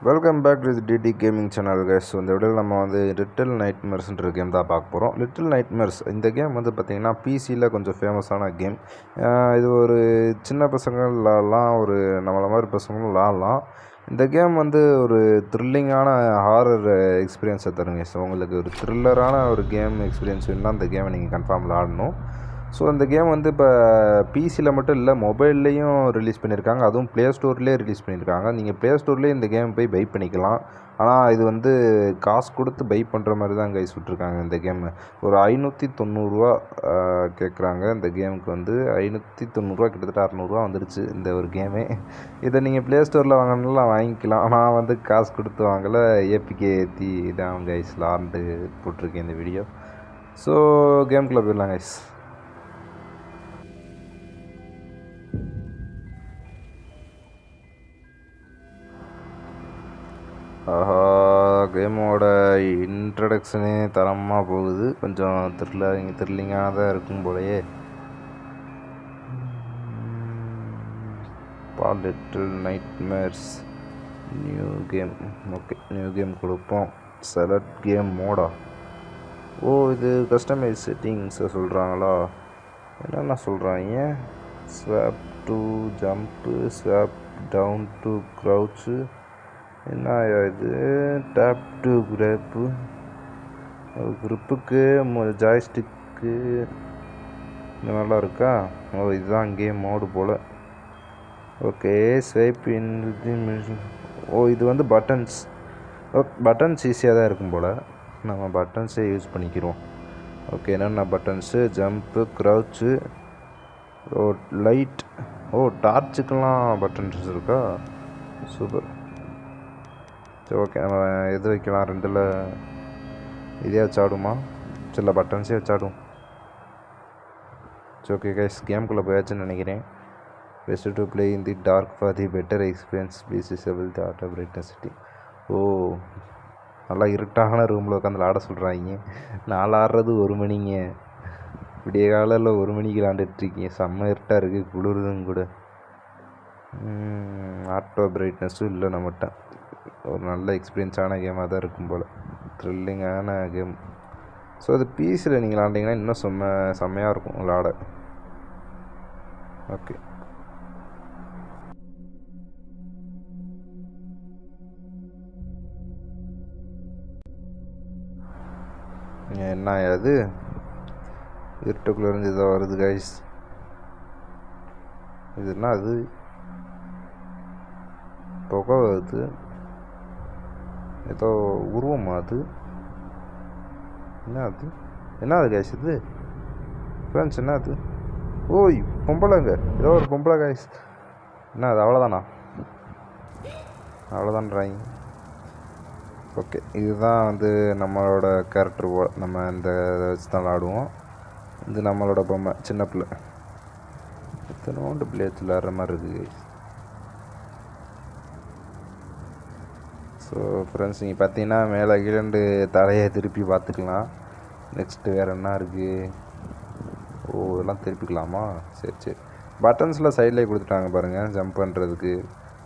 Welcome back to DD gaming channel guys. இந்த வீடியோவில் நம்ம லிட்டில் நைட்மேர்ஸ்ன்ற கேம் தான் பார்க்க போகிறோம். லிட்டில் நைட்மேர்ஸ் இந்த கேம் பார்த்திங்கன்னா பிசியில் கொஞ்சம் ஃபேமஸான கேம். இது ஒரு சின்ன பசங்கள் விளாட்லாம், ஒரு நம்மளை மாதிரி பசங்களும் விளாட்லாம். இந்த கேம் ஒரு த்ரில்லிங்கான ஹாரர் எக்ஸ்பீரியன்ஸை தருங்க. ஸோ உங்களுக்கு ஒரு த்ரில்லரான ஒரு கேம் எக்ஸ்பீரியன்ஸ் வேணும்னா இந்த கேமை நீங்கள் கன்ஃபார்ம் விளாடணும். ஸோ இந்த கேம் இப்போ பிசியில் மட்டும் இல்லை, மொபைல்லையும் ரிலீஸ் பண்ணியிருக்காங்க. அதுவும் ப்ளே ஸ்டோர்லேயே ரிலீஸ் பண்ணியிருக்காங்க. நீங்கள் ப்ளே ஸ்டோர்லேயே இந்த கேம் போய் பை பண்ணிக்கலாம். ஆனால் இது காசு கொடுத்து பை பண்ணுற மாதிரி தான் கைஸ் விட்ருக்காங்க. இந்த கேமு ஒரு 590 கேட்குறாங்க. இந்த கேமுக்கு 590 கிட்டத்தட்ட 600 வந்துடுச்சு இந்த ஒரு கேமே. இதை நீங்கள் ப்ளே ஸ்டோரில் வாங்கினாலும் வாங்கிக்கலாம். ஆனால் காசு கொடுத்து வாங்கலை, ஏபிகே ஏற்றி தான் கைஸ் விளாண்டு போட்டிருக்கேன் இந்த வீடியோ. ஸோ கேம்குள்ளே போயிடலாம் கைஸ். ஆஹா, கேமோட இன்ட்ரடக்ஷனே தரமாக போகுது. கொஞ்சம் த்ரில்லிங்கானதாக இருக்கும் போலயே. Little nightmares new game. Okay, new game கொடுப்போம். செலக்ட் கேம் மோடா. இது கஸ்டமைஸ் செட்டிங்ஸை சொல்கிறாங்களா? என்னென்ன சொல்கிறாங்க? Swap to jump, swap down to crouch, என்ன இது டேப் டு குரூப்புக்கு ஜாய்ஸ்டிக்கு இந்த மாதிரிலாம் இருக்கா? இதுதான் கேம் மோடு போல். Okay, swipe in. இது பட்டன்ஸ். பட்டன்ஸ் ஈஸியாக தான் இருக்கும் போல். நம்ம பட்டன்ஸே யூஸ் பண்ணிக்கிறோம். ஓகே, என்னென்ன பட்டன்ஸு? Jump, crouch, light. டார்ச்சுக்கெல்லாம் பட்டன்ஸ் இருக்கா? சூப்பர். சரி, ஓகே, நம்ம எது வைக்கலாம்? ரெண்டில் இதே வச்சாடுமா? சில பட்டன்ஸே வச்சாடும். சரி, ஓகே கைஸ், கேம்குள்ளே போயாச்சுன்னு நினைக்கிறேன். Best to play in the dark for the better experience, please disable the auto brightness setting. நல்லா இருட்டான ரூமில் உட்காந்து விளாட சொல்கிறாங்க. நான் ஆடுறது 1 மணிங்க. விடிய காலையில் 1 மணிக்கு விளாண்டுட்ருக்கீங்க. செம்ம இருட்டாக இருக்குது, குளிருதும் கூட. ஆட்டோ பிரைட்னஸும் இல்லை நம்மகிட்ட. ஒரு நல்ல எக்ஸ்பீரியன்ஸான கேமாக தான் இருக்கும் போல். த்ரில்லிங்கான கேம். ஸோ அது பிசியில் நீங்கள் விளாண்டிங்கன்னா இன்னும் செம்மையாக இருக்கும் விளாட. ஓகே, என்ன அது? இருட்டுக்குள்ளேருந்து இதாக வருது கைஸ். இது என்ன? அது புகை வருது. ஏதோ உருவமா அது? என்ன அது கைஸ்? இது ஃப்ரெண்ட்ஸ் என்ன அது? பொம்பளைங்க, ஏதோ ஒரு பொம்பளை கைஸ். என்ன அது? அவ்வளோதானா? அவ்வளோதான்றாங்க. ஓகே, இதுதான் நம்மளோட கேரக்டர். நம்ம இந்த வச்சு தான் விளாடுவோம். இது நம்மளோட பொம்மை, சின்ன பிள்ளை. இத்தனோண்டு பிள்ளை வச்சு விளாட்ற மாதிரி இருக்குது கைஸ். ஸோ ஃப்ரெண்ட்ஸ், நீங்கள் பார்த்தீங்கன்னா மேலே கீழண்டு தலையை திருப்பி பார்த்துக்கலாம். நெக்ஸ்ட்டு வேறு என்ன இருக்குது? இதெல்லாம் திருப்பிக்கலாமா? சரி. பட்டன்ஸில் சைட்லேயே கொடுத்துட்டாங்க பாருங்கள். ஜம்ப் பண்ணுறதுக்கு,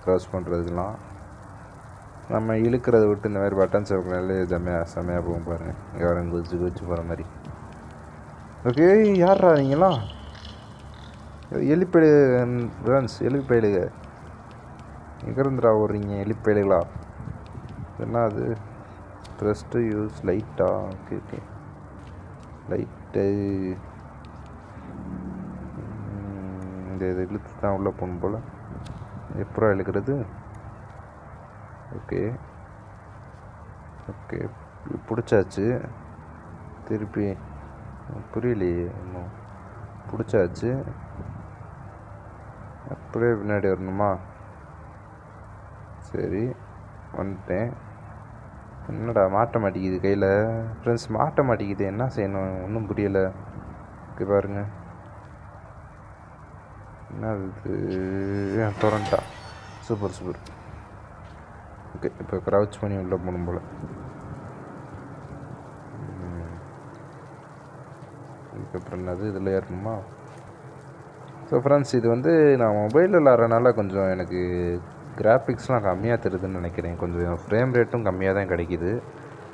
க்ராஸ் பண்ணுறதுக்கெலாம். நம்ம இழுக்கிறத விட்டு இந்த மாதிரி பட்டன்ஸ் வைக்கனாலே செம்மையாக போகும் பாருங்கள். யாரும் குதிச்சு போகிற மாதிரி. ஓகே, யாரா நீங்களாம்? எலிப்பேடு ஃப்ரெண்ட்ஸ், எலிப்பேடுங்க. எங்கேருந்துடா ஓடுறீங்க எலிப்பேடுகளா? என்ன அது? ப்ரெஸ்ட்டு யூஸ் லைட்டா? Okay, light. இந்த இதை இழுத்து தான் உள்ளே போகணும் போல். எப்போ இழுக்கிறது? ஓகே, பிடிச்சாச்சு. திருப்பி புரியலையே இன்னும். பிடிச்சாச்சு, அப்படியே பின்னாடி வரணுமா? சரி, வந்துட்டேன். என்னடா மாட்ட மாட்டேங்குது கையில்? ஃப்ரெண்ட்ஸ், மாட்ட மாட்டேங்குது. என்ன செய்யணும் ஒன்றும் புரியலை. ஓகே, பாருங்க. என்ன இது? டொரண்டா. சூப்பர். ஓகே, இப்போ க்ரௌச் பண்ணி உள்ளே போகணும் போல். இதுக்கப்புறம் என்னது? இதில் ஏறணுமா? ஸோ ஃப்ரெண்ட்ஸ், இது நான் மொபைலில் விளாட்றதுனால கொஞ்சம் எனக்கு கிராஃபிக்ஸ்லாம் கம்மியாக தருதுன்னு நினைக்கிறேன். கொஞ்சம் ஃப்ரேம் ரேட்டும் கம்மியாக தான் கிடைக்கிது.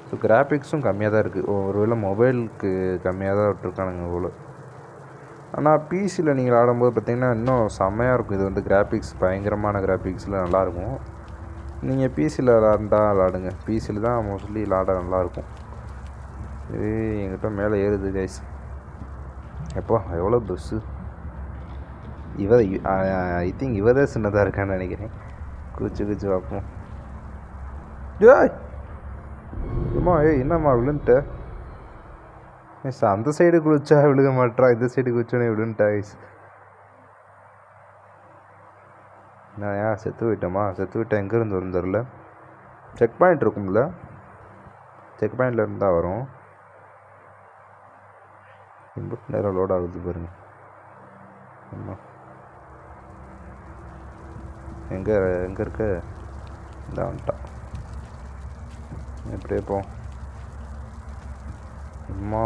ஸோ கிராஃபிக்ஸும் கம்மியாக தான் இருக்குது. ஒருவேளை மொபைலுக்கு கம்மியாக தான் விட்ருக்கானுங்க போல். ஆனால் பிசியில் நீங்கள் ஆடும்போது பார்த்திங்கன்னா இன்னும் செம்மையாக இருக்கும். இது வந்து கிராஃபிக்ஸ் பயங்கரமான கிராஃபிக்ஸில் நல்லாயிருக்கும். நீங்கள் பிசியில் விளாடுங்க. பிசியில் தான் மோஸ்ட்லி விளாட நல்லாயிருக்கும். என்கிட்ட மேலே ஏறுது கைஸ். எப்போ எவ்வளோ பஸ்ஸு ஐ திங்க் இவரே சின்னதாக இருக்கான்னு நினைக்கிறேன். குச்சி பார்ப்போம். என்னம்மா விழுந்துட்ட? அந்த சைடு குளிச்சா விழுக மாட்டா, இந்த சைடு குளிச்சோன்னே விழுந்துட்டா கைஸ். நான் ஏன் செத்து போயிட்டோமா? செத்து விட்டேன். எங்கேருந்து வரும் தெரில. செக் பாயிண்ட் இருக்கும்ல, செக் பாயிண்டில் இருந்தால் வரும். இன்புட் நேரம் லோட் ஆகுது பாருங்க. ஆமாம், எங்கே இருக்க? இந்த வந்துட்டான். எப்படியே போ. அம்மா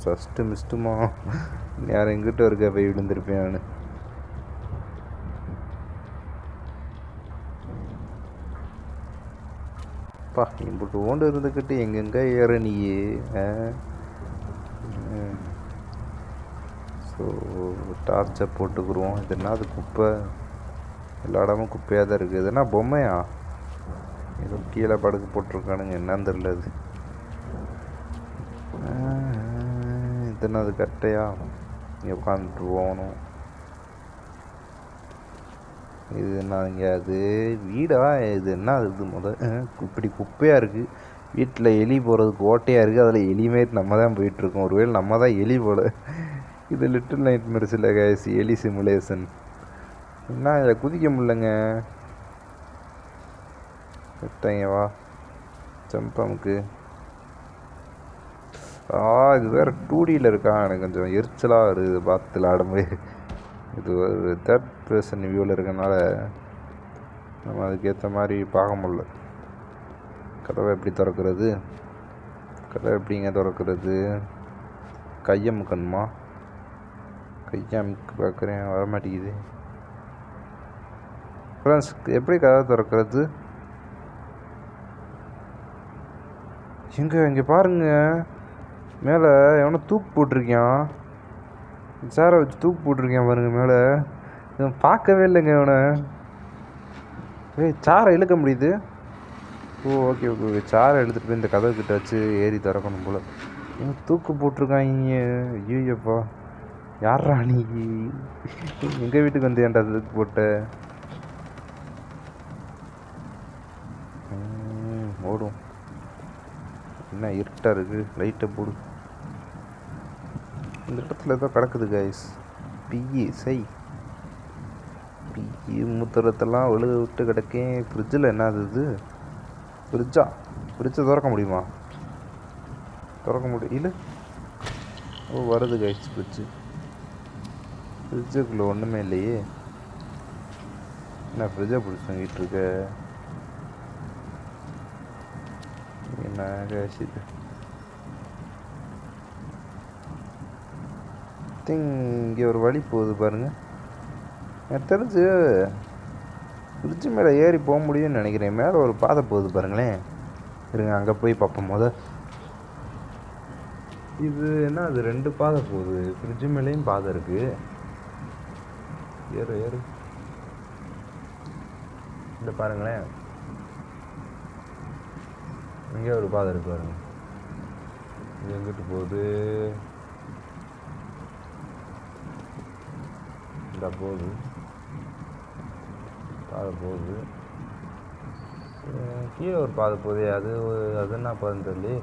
ஃபஸ்ட்டு மிஸ்ட்டுமா. யாரும் எங்கிட்ட இருக்க போய் விழுந்திருப்பேன் நான். பா இம்புட்டு ஓண்டு இருந்துக்கிட்டு எங்கெங்கே ஏற நீ. ஸோ டார்ச்சை போட்டுக்குருவோம். இது என்ன, அது குப்பை, எல்லா இடமும் குப்பையாக தான் இருக்குது. இதுனா பொம்மையா? ஏதோ கீழே படுக்க போட்டிருக்கானுங்க, என்னன்னு தெரில. அது இதுன்னா அது கரெக்டையா? இங்கே உட்காந்துட்டு போகணும். இது என்ன இங்கே? அது வீடா? இது என்ன இது? இப்படி குப்பையாக இருக்குது. வீட்டில் எலி போகிறதுக்கு ஓட்டையாக இருக்குது. அதில் எலியுமே நம்ம தான் போயிட்டுருக்கோம். ஒருவேளை நம்ம தான் எலி போல். இது லிட்டில் நைட்மேர்ஸ் இல்லை கைஸ், எலி சிமுலேஷன். என்ன இதில் குதிக்க முடியலங்க. விட்டாங்க வா, ஜம்ப் அமுக்கு. இது வேறு 2Dயில் இருக்கா? எனக்கு கொஞ்சம் எரிச்சலாக வருது பார்த்து விளாடும்போது. இது ஒரு தேர்ட் பர்சன் வியூவில் இருக்கனால நம்ம அதுக்கேற்ற மாதிரி பார்க்க முடியல. கதவை எப்படி திறக்கிறது? கதவை எப்படிங்க திறக்கிறது? கையை அமுக்கணுமா? கையை அமுக்கு பார்க்குறேன், வர மாட்டேங்குது. ஃப்ரெண்ட்ஸ், எப்படி கதவை திறக்கிறது? இங்கே பாருங்க, மேலே எவனோ தூக்கு போட்டிருக்கான். சேரை வச்சு தூக்கு போட்டிருக்கேன் பாருங்க மேலே. இவன் பார்க்கவே இல்லைங்க இவனை. சாரை இழுக்க முடியுது. ஓகே, சாரை எடுத்துகிட்டு போய் இந்த கதவு கிட்ட வச்சு ஏறி திறக்கணும் போல். இவன் தூக்கு போட்டிருக்காங்க. ஐயோப்பா, யாரா நீ? எங்கள் வீட்டுக்கு வந்து ஏன்டா தூக்கு போட்ட? ஓடும். என்ன இருட்டாக இருக்குது, லைட்டை போடு. இந்த இடத்துல ஏதோ கிடக்குது கைஸ். பிஇ மூத்திரத்தெல்லாம் ஒழுக விட்டு கிடக்கேன். ஃப்ரிட்ஜில் என்ன இது? ஃப்ரிட்ஜை திறக்க முடியுமா? திறக்க முடியல. வருது கைஸ் ஃப்ரிட்ஜுக்குள்ளே ஒன்றுமே இல்லையே. என்ன ஃப்ரிட்ஜை பிடிச்சிட்டு இருக்க? என்ன கைஸ் இது? இங்கே ஒரு வழி போகுது பாருங்கள். எனக்கு தெரிஞ்சு ஃப்ரிட்ஜு மேலே ஏறி போக முடியும்னு நினைக்கிறேன். மேலே ஒரு பாதை போகுது பாருங்களேன். இருங்க, அங்கே போய் பார்ப்போம். இது என்ன, அது 2 பாதை போகுது. ஃப்ரிட்ஜு மேலேயும் பாதை இருக்குது. ஏறு இந்த பாருங்களேன், இங்கே ஒரு பாதை இருக்கு பாருங்க. இது எங்கிட்டு போகுது? இந்த போகுது, பாதை போகுது. கீழே ஒரு பாதை போகுது. அது என்ன பாதைன்னு தெரியல.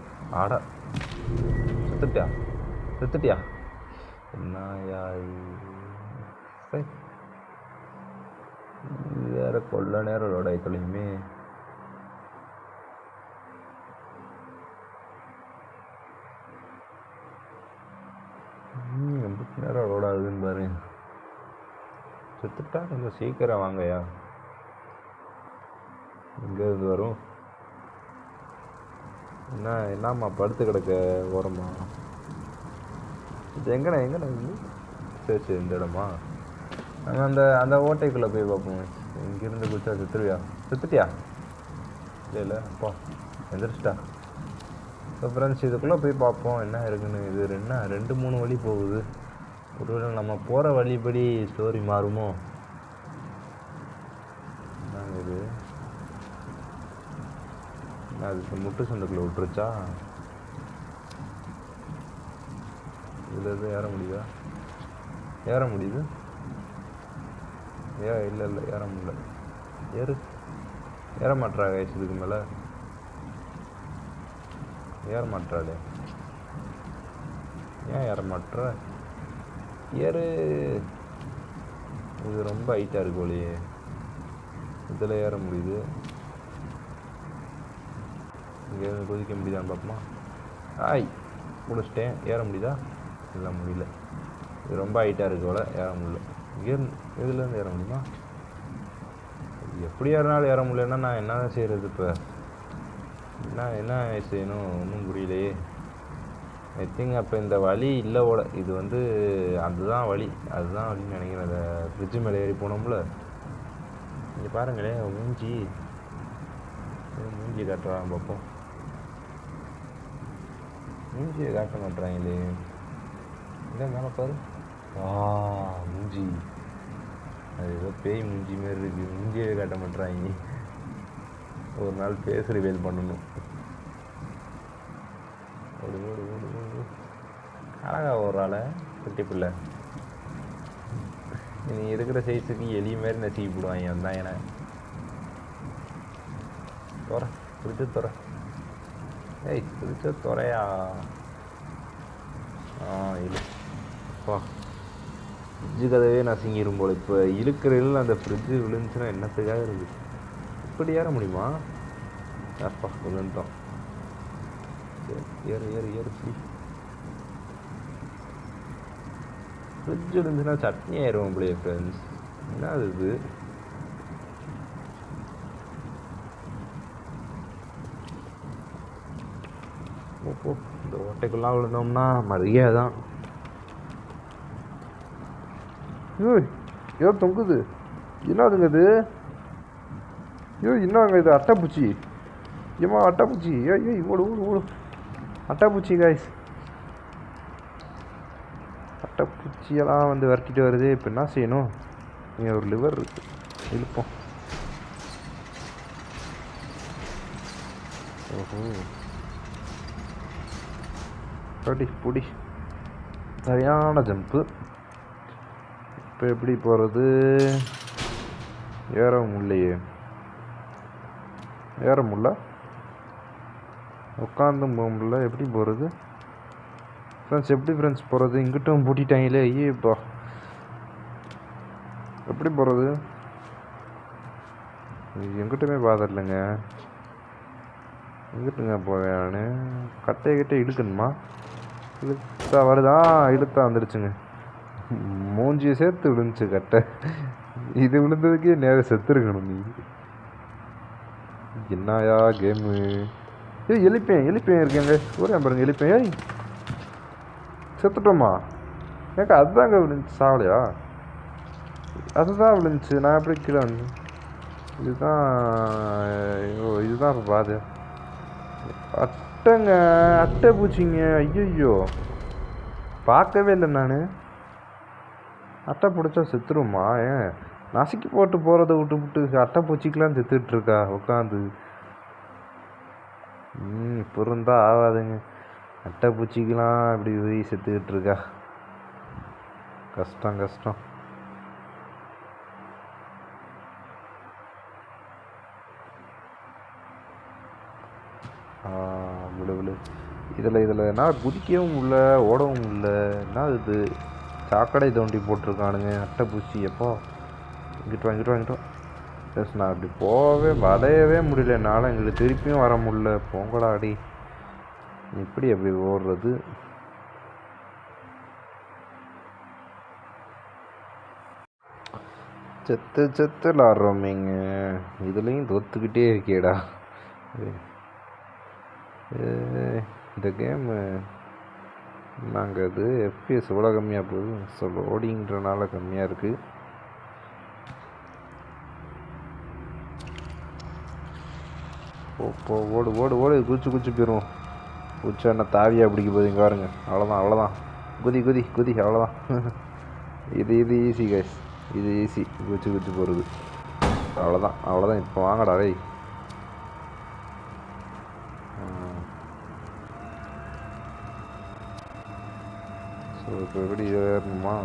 ஆடா, செத்துட்டியா? என்னயா வேற கொள்ள நேரம் லோட் ஆகிக்கொள்ளையுமே. ரொம்ப நேரம் லோட் ஆகுதுன்னு பாரு. செத்துட்டா கொஞ்சம் சீக்கிரம் வாங்கயா. எங்கேருந்து வரும்? என்னம்மா படுத்து கிடக்க ஓரமா? இது எங்கண்ணா சரி இந்த இடமா? நாங்கள் அந்த ஓட்டைக்குள்ளே போய் பார்ப்போம். இங்கேருந்து குச்சா செத்துருவியா? செத்துட்டியா? இல்லை அப்பா எந்திரிச்சிட்டா. இப்போ ஃப்ரெண்ட்ஸ் இதுக்குள்ளே போய் பார்ப்போம் என்ன இருக்குன்னு. இது என்ன 2-3 வழி போகுது. ஒருவேளை நம்ம போகிற வழிபடி ஸ்டோரி மாறுமோ? என்னங்க இது? அது முட்டு சந்துக்குள்ளே விட்டுருச்சா? இதில் எதுவும் ஏற முடியுதா? ஏற முடியுது? இல்லை ஏற முடியல. ஏற மாட்டா கைஸ். இதுக்கு மேலே ஏற மாட்டாளே. ஏன் ஏற மாட்டுற? ஏறு. இது ரொம்ப ஹைட்டாக இருக்கு ஒளியே. இதில் ஏற முடியுது. இங்கே குதிக்க முடியுதான்னு பார்ப்போமா? முடிச்சிட்டேன். ஏற முடியுதா? இல்லை முடியல. இது ரொம்ப ஹைட்டாக இருக்கு போல, ஏற முடியல. இதுலேருந்து ஏற முடியுமா? எப்படி ஏறினாலும் ஏற முடியலன்னா நான் என்ன தான் செய்கிறது? இப்போ என்ன செய்யணும் ஒன்றும் புரியலையே. ஐ திங்க் அப்போ இந்த வழி இல்லை போல. இது வந்து அதுதான் வழி, அதுதான் வழின்னு நினைக்கிறேன். அந்த ஃப்ரிட்ஜு மேலே ஏறி போனோம்ல. இங்கே பாருங்களே மூஞ்சி காட்டுறான் பார்ப்போம். மூஞ்சியை காட்ட மாட்டுறாங்களே. இல்லை மேலே பாரு. மூஞ்சி அது ஏதோ பேய் மூஞ்சி மாரி இருக்குது. மூஞ்சியே காட்ட மாட்டுறாங்க. ஒரு நாள் பேஸ் ரிவீல் பண்ணணும். ஓடு ஓடு ஓடு ஓடு. அழகா ஒரு ஆளை குட்டி பிள்ளை. நீ இருக்கிற சைஸுக்கு எலி மாரி நசுக்கி போடுவாங்க. வந்தான் என பிடிச்ச துறை. பிடிச்ச துறையா? இல்லை அப்பா ஃப்ரிட்ஜு கதவே நசுங்கிடும் போல். இப்போ இழுக்கிறதில் அந்த ஃப்ரிட்ஜு விழுந்துச்சுன்னா என்னத்துக்காக இருக்குது? இப்படி ஏற முடியுமா? அப்பா விழுந்தோம். ஏறு ஏறு ஏறு. ஃப்ரிட்ஜ் விழுந்துச்சுன்னா சட்னி ஆயிடுவோம் அப்படியே ஃப்ரெண்ட்ஸ். என்ன அது இது? ஓப்போ இந்த ஓட்டைக்குள்ளே விழுந்தோம்னா மரியாதை தான். ஏதோ தொங்குது. என்னதுங்க இது? என்னங்க இது? அட்டைப்பூச்சி. ஏமா அட்டைப்பூச்சி. ஓடு ஓடு ஓடு. அட்டைப்பூச்சி காய்ஸ். அட்டைப்பூச்சியெல்லாம் வந்து விரட்டிட்டு வருது. இப்போ என்ன செய்யணும்? இங்கே ஒரு லிவர் இருக்கு, இழுப்போம். ஓஹோ பொடி சரியான ஜம்ப்பு. இப்போ எப்படி போகிறது? ஏற முடியலையே. ஏற முடியல. உட்காந்தும் போக முடியல. எப்படி போகிறது ஃப்ரெண்ட்ஸ்? எப்படி ஃப்ரெண்ட்ஸ் போகிறது? இங்கிட்டும் பூட்டிட்டாங்களே. ஐயேப்பா எப்படி போகிறது? எங்கிட்டுமே பாதை இல்லைங்க. எங்கிட்டுங்க போவேன் நான்? கட்டையை இழுக்கணுமா? இழுத்தா வருதா? இழுத்தா வந்துடுச்சுங்க. மூஞ்சியை சேர்த்து விழுந்துச்சு கட்டை. இது விழுந்ததுக்கே நேரம் செத்துருக்கணும். நீ என்னயா கேமு? எழுப்பேன் இருக்கேங்க. ஒரே பாருங்க எழுப்பேன். செத்துட்டோமா? ஏக்கா அதுதாங்க விழுந்துச்சு. சாவலையா? அதுதான் விழுந்துச்சு. நான் எப்படி கீழே வந்து? இதுதான் இப்போ பாது. அட்டைங்க, அட்டை பூச்சிங்க. ஐயோ பார்க்கவே இல்லை நான். அட்டை பிடிச்சா செத்துருமா? ஏன் நசுக்கி போட்டு போகிறத விட்டு அட்டை பூச்சிக்கெலாம் செத்துட்ருக்கா உட்காந்து. பொருந்தா ஆகாதுங்க. அட்டை பூச்சிக்கெலாம் இப்படி உயிரி செத்துக்கிட்டு இருக்கா. கஷ்டம். விழு இதில் நான் குதிக்கவும் இல்லை, ஓடவும் இல்லை. என்ன இது? சாக்கடை தோண்டி போட்டிருக்கானுங்க அட்டைப்பூச்சி. எப்போ இங்கிட்டு எஸ் நான் அப்படி வளையவே முடியல என்னால். எங்களுக்கு திருப்பியும் வர முடியல. போங்கடா அடி. இப்படி அப்படி ஓடுறது? செத்து விளாட்றோமேங்க. இதுலேயும் தோத்துக்கிட்டே இருக்கேடா. இந்த கேமு நாங்கள் அது எஃப்பிஎஸ் எவ்வளோ கம்மியாக போகுது? ஸோ லோடிங்கிறனால கம்மியாக இருக்குது. போ ஓடு ஓடு ஓடு குச்சி குச்சி போயிடுவோம். குச்சா என்ன தாவியாக பிடிக்க போகுது இங்கே பாருங்க. அவ்வளோதான் அவ்வளோதான். குதி குதி குதி அவ்வளோதான். இது ஈஸி கைஸ். இது ஈஸி. குச்சி குச்சி போகிறது அவ்வளோதான் அவ்வளோதான். இப்போ வாங்கடா வை. ஸோ இப்போ எப்படி ஏறணுமா?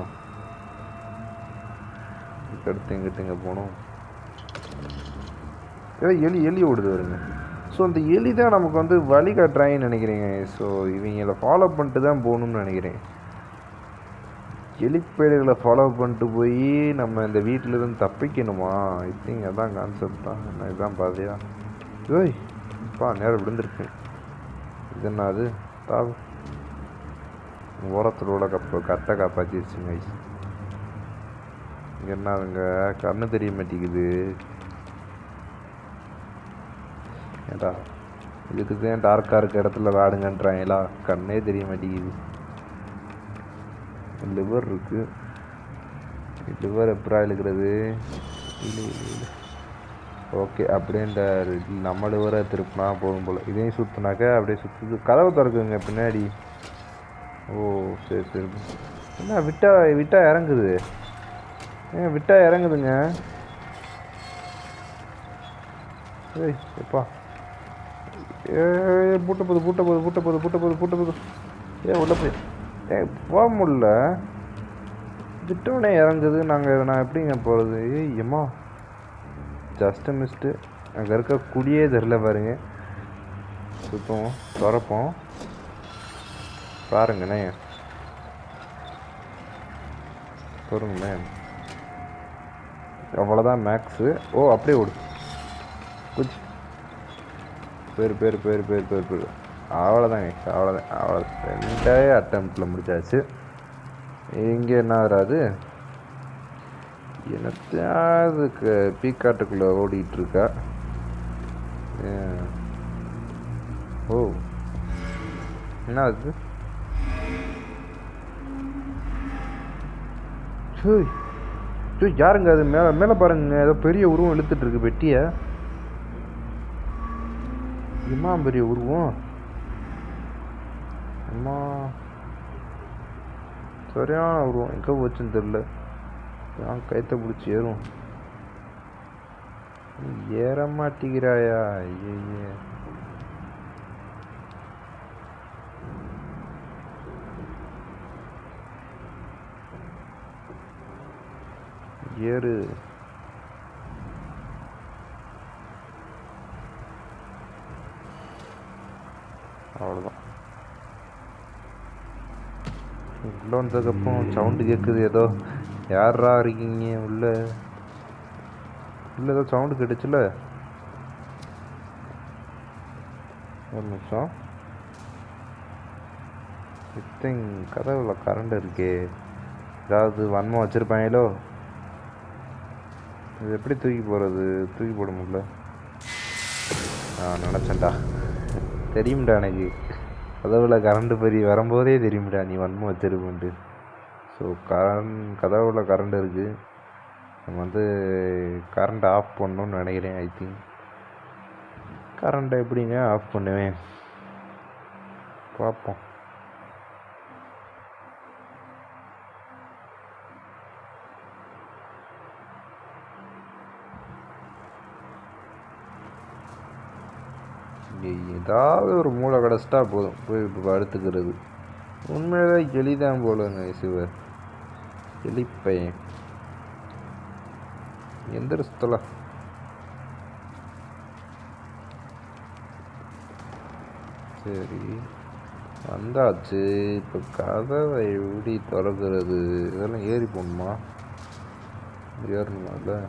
இப்போ அடுத்து எங்கிட்ட போகணும். எலி எலி ஓடுது வருங்க. ஸோ அந்த எலி தான் நமக்கு வந்து வழிகாட்டுறாங்கன்னு நினைக்கிறேங்க. ஸோ இவங்களை ஃபாலோ பண்ணிட்டு தான் போகணுன்னு நினைக்கிறேன். எலிப்பேடுகளை ஃபாலோ பண்ணிட்டு போய் நம்ம இந்த வீட்டிலேருந்து தப்பிக்கணுமா? ஐ திங்க் அதான் கான்செப்ட் தான். என்ன இதுதான் பாதியா? ஓய் அப்பா நேரம் விழுந்துருக்கு. இது என்ன அது? தாவு ஓரத்தோட கட்டை காப்பாற்றிடுச்சுங்க. இங்கே என்ன அதுங்க கண்ணு தெரிய மாட்டேங்குது. ஏண்டா இதுக்கு தான் டார்க்காக இருக்க இடத்துல விளாடுங்கன்றாங்களா? கண்ணே தெரிய மாட்டேங்குது. லிவர் இருக்குது. லிவர் எப்படா இழுக்கிறது? இல்லை இல்லை இல்லை. ஓகே அப்படியே இந்த நம்ம லிவரை திருப்பினா போதும் போல். இதையும் சுற்றினாக்கா அப்படியே சுற்றுது. கதவை திறக்குதுங்க பின்னாடி. ஓ சரி சரி. என்ன விட்டா இறங்குது. விட்டா இறங்குதுங்க. ஏய் எப்பா பூட்ட போகுது. உள்ள போய் போக முடியல. விட்டோடனே இறங்குது. நான் எப்படிங்க போகிறது? ஏம்மா ஜஸ்ட்டு மிஸ்ட்டு. அங்கே இருக்க குடியே தெரில பாருங்க. சுத்தம் திறப்போம் பாருங்கண்ணே. சொல்லுங்கண்ணே. அவ்வளோதான் மேக்ஸு. ஓ அப்படியே ஓடு குச்சி. பேர் அவ்வளோதாங்க. அவ்வளோதான். 2 அட்டம்ப்டில் முடிச்சாச்சு. இங்கே என்ன வராது? என்னத்தையாவது பீக்காட்டுக்குள்ளே ஓடிட்டுருக்கா. ஓ என்ன அது? யாருங்க அது? மேலே பாருங்க. ஏதோ பெரிய உருவம் இழுத்துட்ருக்கு பெட்டியை. இம்மா பெரிய உருவம். அம்மா சரியான உருவம். எங்கே போச்சுன்னு தெரில. நான் கைத்தை பிடிச்சி ஏறும். ஏற மாட்டேங்கிறாயா? ஐயே ஏறு. அவ்வளோதான். உள்ளே வந்ததுக்கப்புறம் சவுண்டு கேட்குது. ஏதோ யாரா இருக்கீங்க உள்ள ஏதோ சவுண்டு கேட்டுச்சுல. ஒரு நிமிஷம். இத்தங் கதவுல கரண்ட் இருக்கே. ஏதாவது வன்மம் வச்சுருப்பாங்களோ? இது எப்படி தூக்கி போகிறது? தூக்கி போட முடியல. நினச்சேன்டா. தெரியும்டா எனக்கு. கதவுல கரண்ட்டு பறி வரும்போதே தெரியும்டா நீ வன்மம் வச்சிருப்பேன்ட்டு. ஸோ கதவுல கரண்ட் இருக்குது. நம்ம வந்து கரண்ட் ஆஃப் பண்ணணும்னு நினைக்கிறேன். ஐ திங்க் கரண்ட்டை எப்படிங்க ஆஃப் பண்ணுவேன் பார்ப்போம். ஏதாவது ஒரு மூளை கிடச்சிட்டா போதும் போய் இப்போ படுத்துக்கிறது. உண்மையிலே எலிதான் போலங்க சிவ. எலிப்பையன் எந்திரஸ்தல. சரி வந்தாச்சு. இப்போ கதவை எப்படி திறக்கிறது? இதெல்லாம் ஏறி போகணுமா? ஏறணுமா? இல்லை.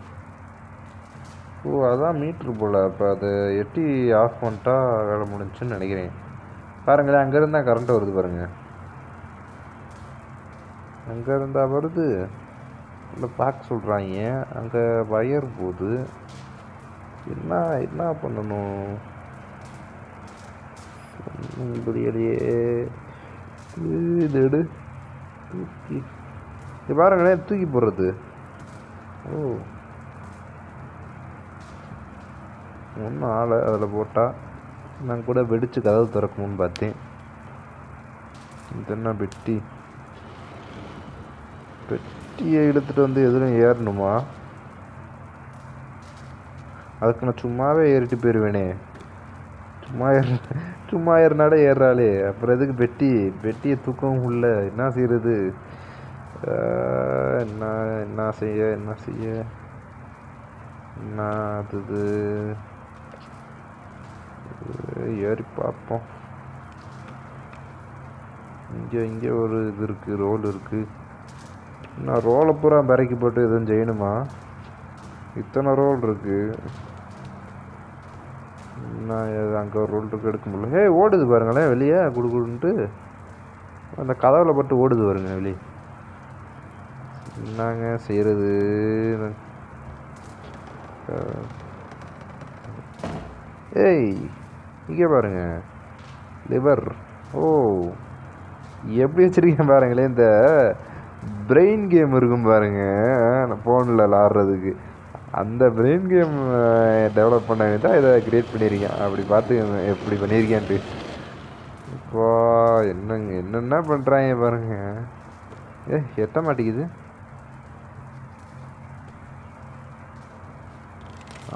ஓ அதான் மீட்ரு போல். அப்போ அதை எட்டி ஆஃப் பண்ணிட்டா வேலை முடிஞ்சுன்னு நினைக்கிறேன். பாருங்களேன் அங்கேருந்து தான் கரண்ட்டு வருது பாருங்கள். அங்கே இருந்தால் வருது. இல்லை பார்க்க சொல்கிறாங்க. அங்கே வயர் போகுது. என்ன பண்ணணும்? புரியலையே. இது எடு. தூக்கி இது பாருங்களேன் தூக்கி போடுறது. ஓ ஒன்றும் ஆளை அதில் போட்டால் நான் கூட வெடித்து கதவு திறக்கணும்னு பார்த்தேன். இது என்ன பெட்டி? பெட்டியை எடுத்துகிட்டு வந்து எதுவும் ஏறணுமா? அதுக்கு நான் சும்மாவே ஏறிட்டு போயிடுவேனே. சும்மா ஏறினாலே ஏறாளே, அப்புறம் எதுக்கு பெட்டியை தூக்கவும் உள்ள என்ன செய்கிறது? என்ன என்ன செய்ய என்ன அது ஏறி பார்ப்போம். இங்கே ஒரு இது இருக்குது, ரோல் இருக்குது. நான் ரோலை பூரா பறக்கி போட்டு எதுவும் செய்யணுமா? இத்தனை ரோல் இருக்குது. நான் அங்கே ஒரு ரோல் இருக்குது, எடுக்க முடியல. ஓடுது பாருங்களேன் வெளியே குடுக்குன்ட்டு. அந்த கதவில் பட்டு ஓடுது பாருங்க வெளியே. என்னங்க செய்கிறது? இங்கே பாருங்க லிவர். எப்படி வச்சுருக்கேன் பாருங்களேன். இந்த பிரெயின் கேம் இருக்கும் பாருங்க ஃபோனில் விளாட்றதுக்கு. அந்த பிரெயின் கேம் டெவலப் பண்ண தான் இதை க்ரியேட் பண்ணியிருக்கேன். அப்படி பார்த்து எப்படி பண்ணியிருக்கேன்ட்டு. இப்போ என்னென்ன பண்ணுறாங்க பாருங்க. எட்ட மாட்டேங்குது.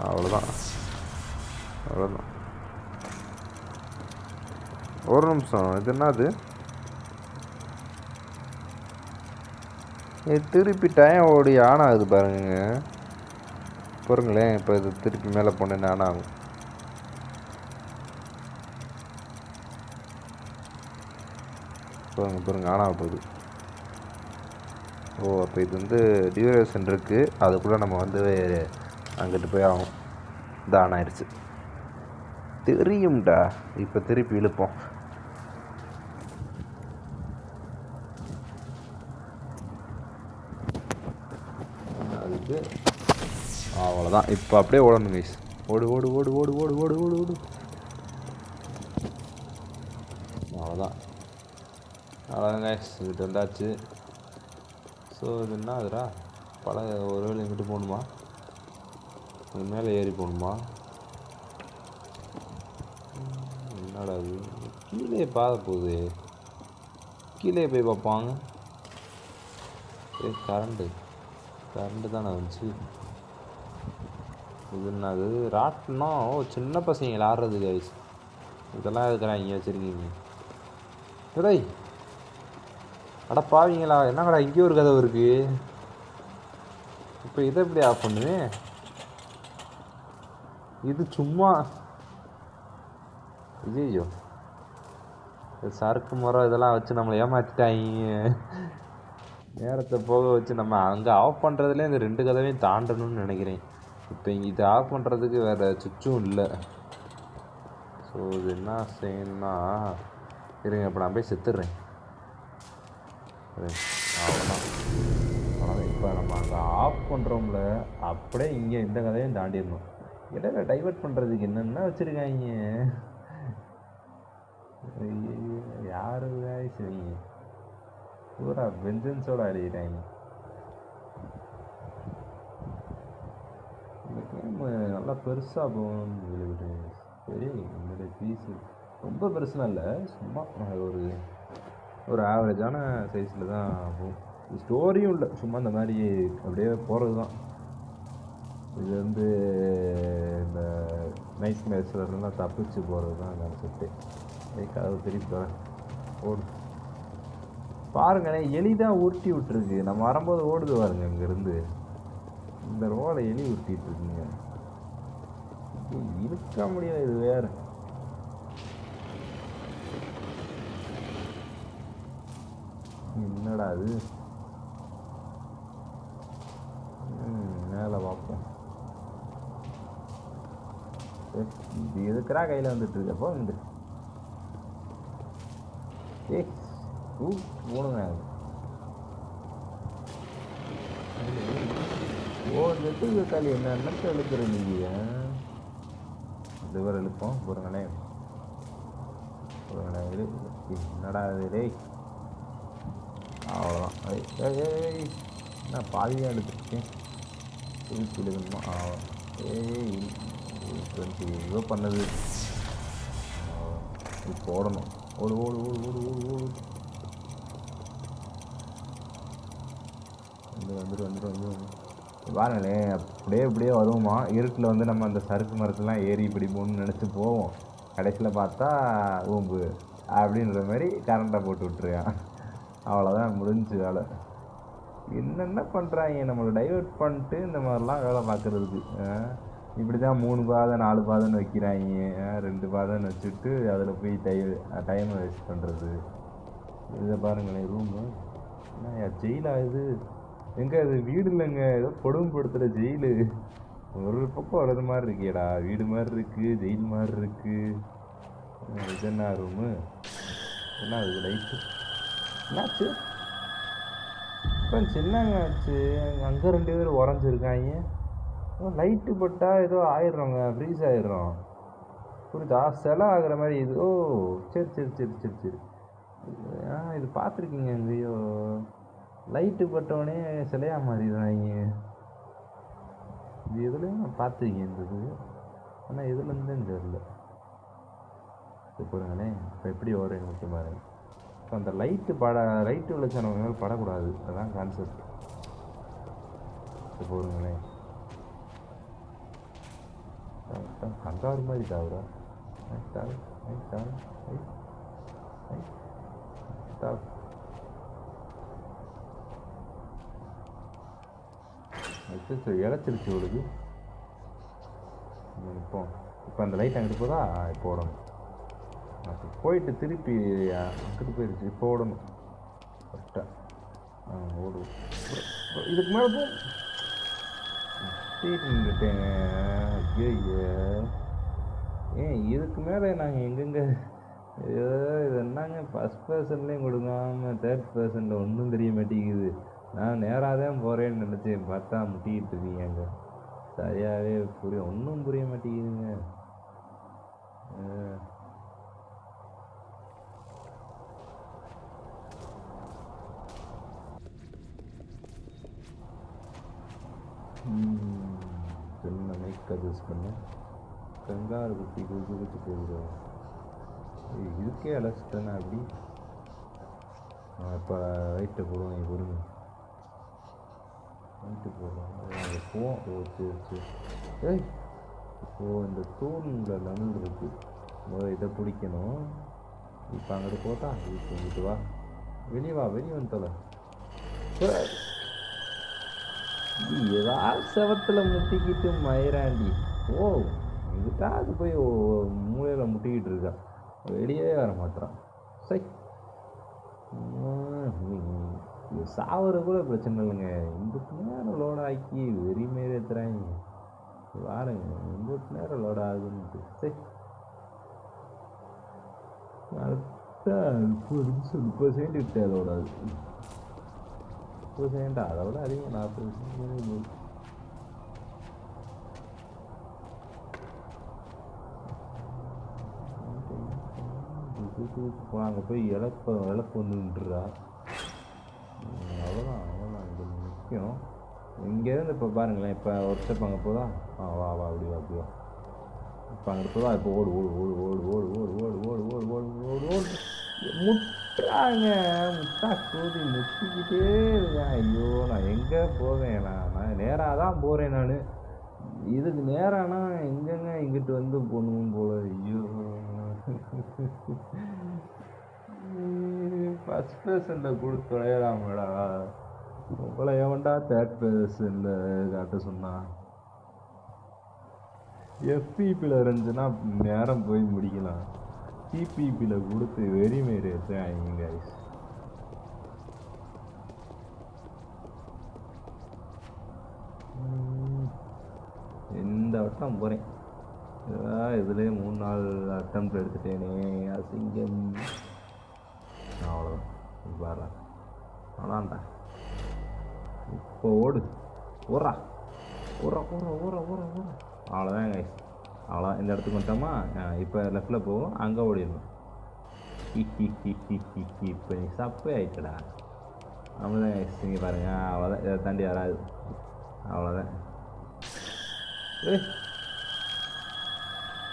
அவ்வளோதான். ஒரு நிமிஷம், இது என்னது? திருப்பி டைம் ஓடி ஆன் ஆகுது பாருங்க. பாருங்களேன், இப்போ இது திருப்பி மேலே போனேன்னு ஆன் ஆகும். பாருங்க ஆன் ஆக போகுது. அப்போ இது வந்து டியூரேஷன் இருக்குது. அதுக்குள்ளே நம்ம வந்து அங்கிட்டு போய் ஆகும். இது ஆன் ஆயிடுச்சு. தெரியும்டா. இப்போ திருப்பி இழுப்போம். அதுக்கு அவ்வளோதான். இப்போ அப்படியே ஓடணும் கைஸ். ஓடு. அவ்வளோதான் கைஸ், இங்கிட்டு வந்தாச்சு. ஸோ இது என்ன அதுடா ஒரு வேளை இங்கிட்டு போகணுமா? அது மேலே ஏறி போகணுமா? என்னடா அது? கீழே பாதை போகுது. கீழே போய் பார்ப்பாங்க. கரண்ட்டு தானே வந்துச்சு. இது என்னது? ராட்டினம். சின்ன பசங்க விளாட்றது கைஸ். இதெல்லாம் இருக்கிறாங்க இங்கே வச்சுருக்கீங்க. அட பாவீங்களா, என்னங்கடா இங்கே ஒரு கதவு இருக்குது. இப்போ இதை எப்படி ஆஃப் பண்ணுவேன்? இது சும்மா ஐயோ, சறுக்கு மரம் இதெல்லாம் வச்சு நம்மளை ஏமாற்றிட்டாங்க. நேரத்தை போக வச்சு நம்ம அங்கே ஆஃப் பண்ணுறதுலேயே இந்த 2 கதவையும் தாண்டணும்னு நினைக்கிறேன். இப்போ இங்கே இதை ஆஃப் பண்ணுறதுக்கு வேறு சுவிட்சும் இல்லை. ஸோ இது என்ன செய்யணும்னா, இருங்க இப்போ நான் போய் செத்துடுறேன். அவ்வளோதான். இப்போ நம்ம அங்கே ஆஃப் பண்ணுறோம்ல, அப்படியே இங்கே இந்த கதையும் தாண்டிடணும். இடையில டைவர்ட் பண்ணுறதுக்கு என்னென்ன வச்சுருக்காங்க. யாரு சரி பூரா வெஞ்சன்ஸோடு அழியிட்டாங்க. இந்த கேம் நல்லா பெருசாக போகணும்னு சரி. என்னுடைய பீஸு ரொம்ப பெருசுலாம் இல்லை, சும்மா ஒரு ஆவரேஜான சைஸில் தான் போகும். ஸ்டோரியும் இல்லை, சும்மா இந்த மாதிரி அப்படியே போகிறது தான். இது வந்து இந்த நைட் மேட்ச்லாம் தப்பிச்சு போகிறது தான் கான்செப்ட்டு. கதவு திருப்பி தரேன். ஓடு பாருங்களேன், எலிதான் உருட்டி விட்டுருக்கு. நம்ம வரும்போது ஓடுது பாருங்க. இங்கேருந்து இந்த ரோலை எலி உருட்டிகிட்டு இருக்குங்க. இருக்க முடியாது. இது வேறு என்னடா அது? மேலே பார்ப்போம். இது எதுக்குறா கையில் வந்துட்டு இருக்கப்போ இந்த போடுங்க. ஓடுறதுக்கு களி என்ன எழுப்புற நீங்கள்? இது வரை எழுப்போம். பொருங்களேன் என்னடா இது? டேய் அவ்வளோதான். நான் பாதியாக எடுத்துருக்கேன். திருப்பி எழுதணுமா? ஏதோ பண்ணது இப்போ ஓடணும். ஓடு ஓடு ஓடு ஓடு ஓடு ஓடு. வந்துடும். பாருங்களேன், அப்படியே வருவோமா. இருட்டில் வந்து நம்ம அந்த சறுக்கு மரத்துலாம் ஏறி பிடிப்போம்னு நினச்சி போவோம். கடைசியில் பார்த்தா ஊம்பு அப்படின்ற மாதிரி கரண்ட்டை போட்டு விட்டுருக்கான். அவ்வளோதான், முடிஞ்சு வேலை. என்னென்ன பண்ணுறாங்க, நம்மளை டைவெர்ட் பண்ணிட்டு இந்த மாதிரிலாம் வேலை பார்க்குறதுக்கு. இப்படி தான் 3 பாதை 4 பாதைன்னு வைக்கிறாங்க. 2 பாதைன்னு வச்சுட்டு அதில் போய் டைமை வேஸ்ட் பண்ணுறது. இதை பாருங்களேன், ரூமு என்ன ஜெயிலா இது? எங்கே அது வீடு இல்லைங்க, ஏதோ கொடுமைப்படுத்துகிற ஜெயிலு. ஒரு பக்கம் வர்றது மாதிரி இருக்கேடா, வீடு மாதிரி இருக்குது, ஜெயில் மாதிரி இருக்குது. இது என்ன ரூமு? என்ன அது லைட்டு? என்னாச்சு இப்போ? சின்னங்க ஆச்சு. அங்கே 2 பேர் உறைஞ்சிருக்காங்க. லைட்டு பட்டால் ஏதோ ஆயிடுறோங்க, ஃப்ரீஸ் ஆயிடுறோம். புரியுதா? சிலை ஆகிற மாதிரி இது. ஓ சரி. இது பார்த்துருக்கீங்க எங்கேயோ. லைட்டு பட்டவனே சிலையாக மாறிடுறாங்க. இது எதுலையும் நான் பார்த்துருக்கேன் இருந்தது, ஆனால் எதுலேருந்துன்னு தெரியல. இது பாருங்களேன், இப்போ எப்படி வரும் முக்கியம் பாருங்க. இப்போ அந்த லைட்டு வெளிச்சம் நம்ம மேலே படக்கூடாது, அதுதான் கான்செப்ட். இப்போ பாருங்களேன், கங்காரு மாதிரி தாவுரா. இழைச்சிருச்சு அவளுக்கு. இப்போ அந்த லைட் அங்கிட்டு போதா? இப்போ ஓடணும். போயிட்டு திருப்பி அங்கிட்டு போயிடுச்சு. இப்போ ஓடணும் கரெக்டாக. ஓடுவோம். இதுக்கு மேலே போ நின்றுட்டேங்க. ஐயோ, ஏன் இதுக்கு மேலே நாங்கள் எங்கெங்கே இது என்னங்க ஃபஸ்ட் பர்சன்லேயும் கொடுக்காமல் தேர்ட் பர்சனில் ஒன்றும் தெரிய மாட்டேங்குது. நான் நேராக தான் போகிறேன்னு நினச்சேன், பார்த்தா முட்டிக்கிட்டு இருக்கீங்க. அங்கே சரியாகவே ஒன்றும் புரிய மாட்டேங்குதுங்க. என்ன மைக் அட்ஜஸ்ட் பண்ண கங்காரு குட்டி குதிச்சு போயிடுவோம். இதுக்கே அழைச்சிட்டேன்னா அப்படி. இப்போ ரைட்டை போடுவோம், பொறுங்க ரைட்டு போடுறோம். அங்கே போவோம். ஓ சரி. ஏய், இப்போது இந்த தூணில் நகல் இருக்குது, முதல்ல இதை பிடிக்கணும். இப்போ அங்கிட்டு போட்டா இப்போ இங்கிட்டு வா, வெளியே வந்து தொலை. ஏதாவது செவத்தில் முட்டிக்கிட்டு மயிராண்டி. ஓ, இதுக்கா அது போய் மூளையில் முட்டிக்கிட்டு இருக்கா, வெளியே வர மாட்டான். சை, சாவர கூட பிரச்சனை இல்லைங்க. இம்புட்டு நேரம் லோட் ஆக்கி வெறிமாரி ஏற்றுறாங்க பாருங்க. இம்புட்டு நேரம் லோட் ஆகுதுன்ட்டு. சரி, கரெக்டாக 30% கிட்ட லோட் ஆகுது. 30%, அதை விட அதிகம் 40%. அங்கே போய் இழப்பு வந்துன்றா. அவ்வளோதான் இது முக்கியம். இங்கேருந்து இப்போ பாருங்களேன், இப்போ ஒரு ஸ்டெப் அங்கே போதா? வா அப்படி வா. இப்போ அங்கே போதா? இப்போ ஓடு முட்டாங்க. முட்டா கூதி முட்டிக்கிட்டே இருக்கேன். ஐயோ, நான் எங்கே போவேன்? நான் நேராக தான் போகிறேன். நான் இதுக்கு நேரானா எங்கெங்க இங்கிட்டு வந்து போகணும் போல. ஐயோ, ஃபஸ்ட் பர்சனில் கொடுத்து விளையாடாமடா. உங்களை எவன்டா தேர்ட் பர்சனில் காட்ட சொன்னா? எஃபிபியில் இருந்துச்சுன்னா நேரம் போய் முடிக்கலாம். டிபிபியில் கொடுத்து வெறிமாரி எடுத்தாங்க கைஸ். இந்த வட்டம் போகிறேன். இதுலேயே 3-4 அட்டம் எடுத்துட்டேனே, அசிங்கம். அவ்வளோதான் பாரு. அதான்டா, இப்போ ஓடுறா. அவ்வளோதான் கைஸ், அவ்வளோதான். இந்த இடத்துக்கு வந்துட்டோமா? இப்போ லெஃப்டில் போவோம், அங்கே ஓடிடணும். இப்போ நீ சப்பே ஆயிட்டடா. அவ்வளோதான் கைஸ், நீங்கள் பாருங்கள். அவ்வளோதான், இதை தாண்டி வராது. அவ்வளோதான்.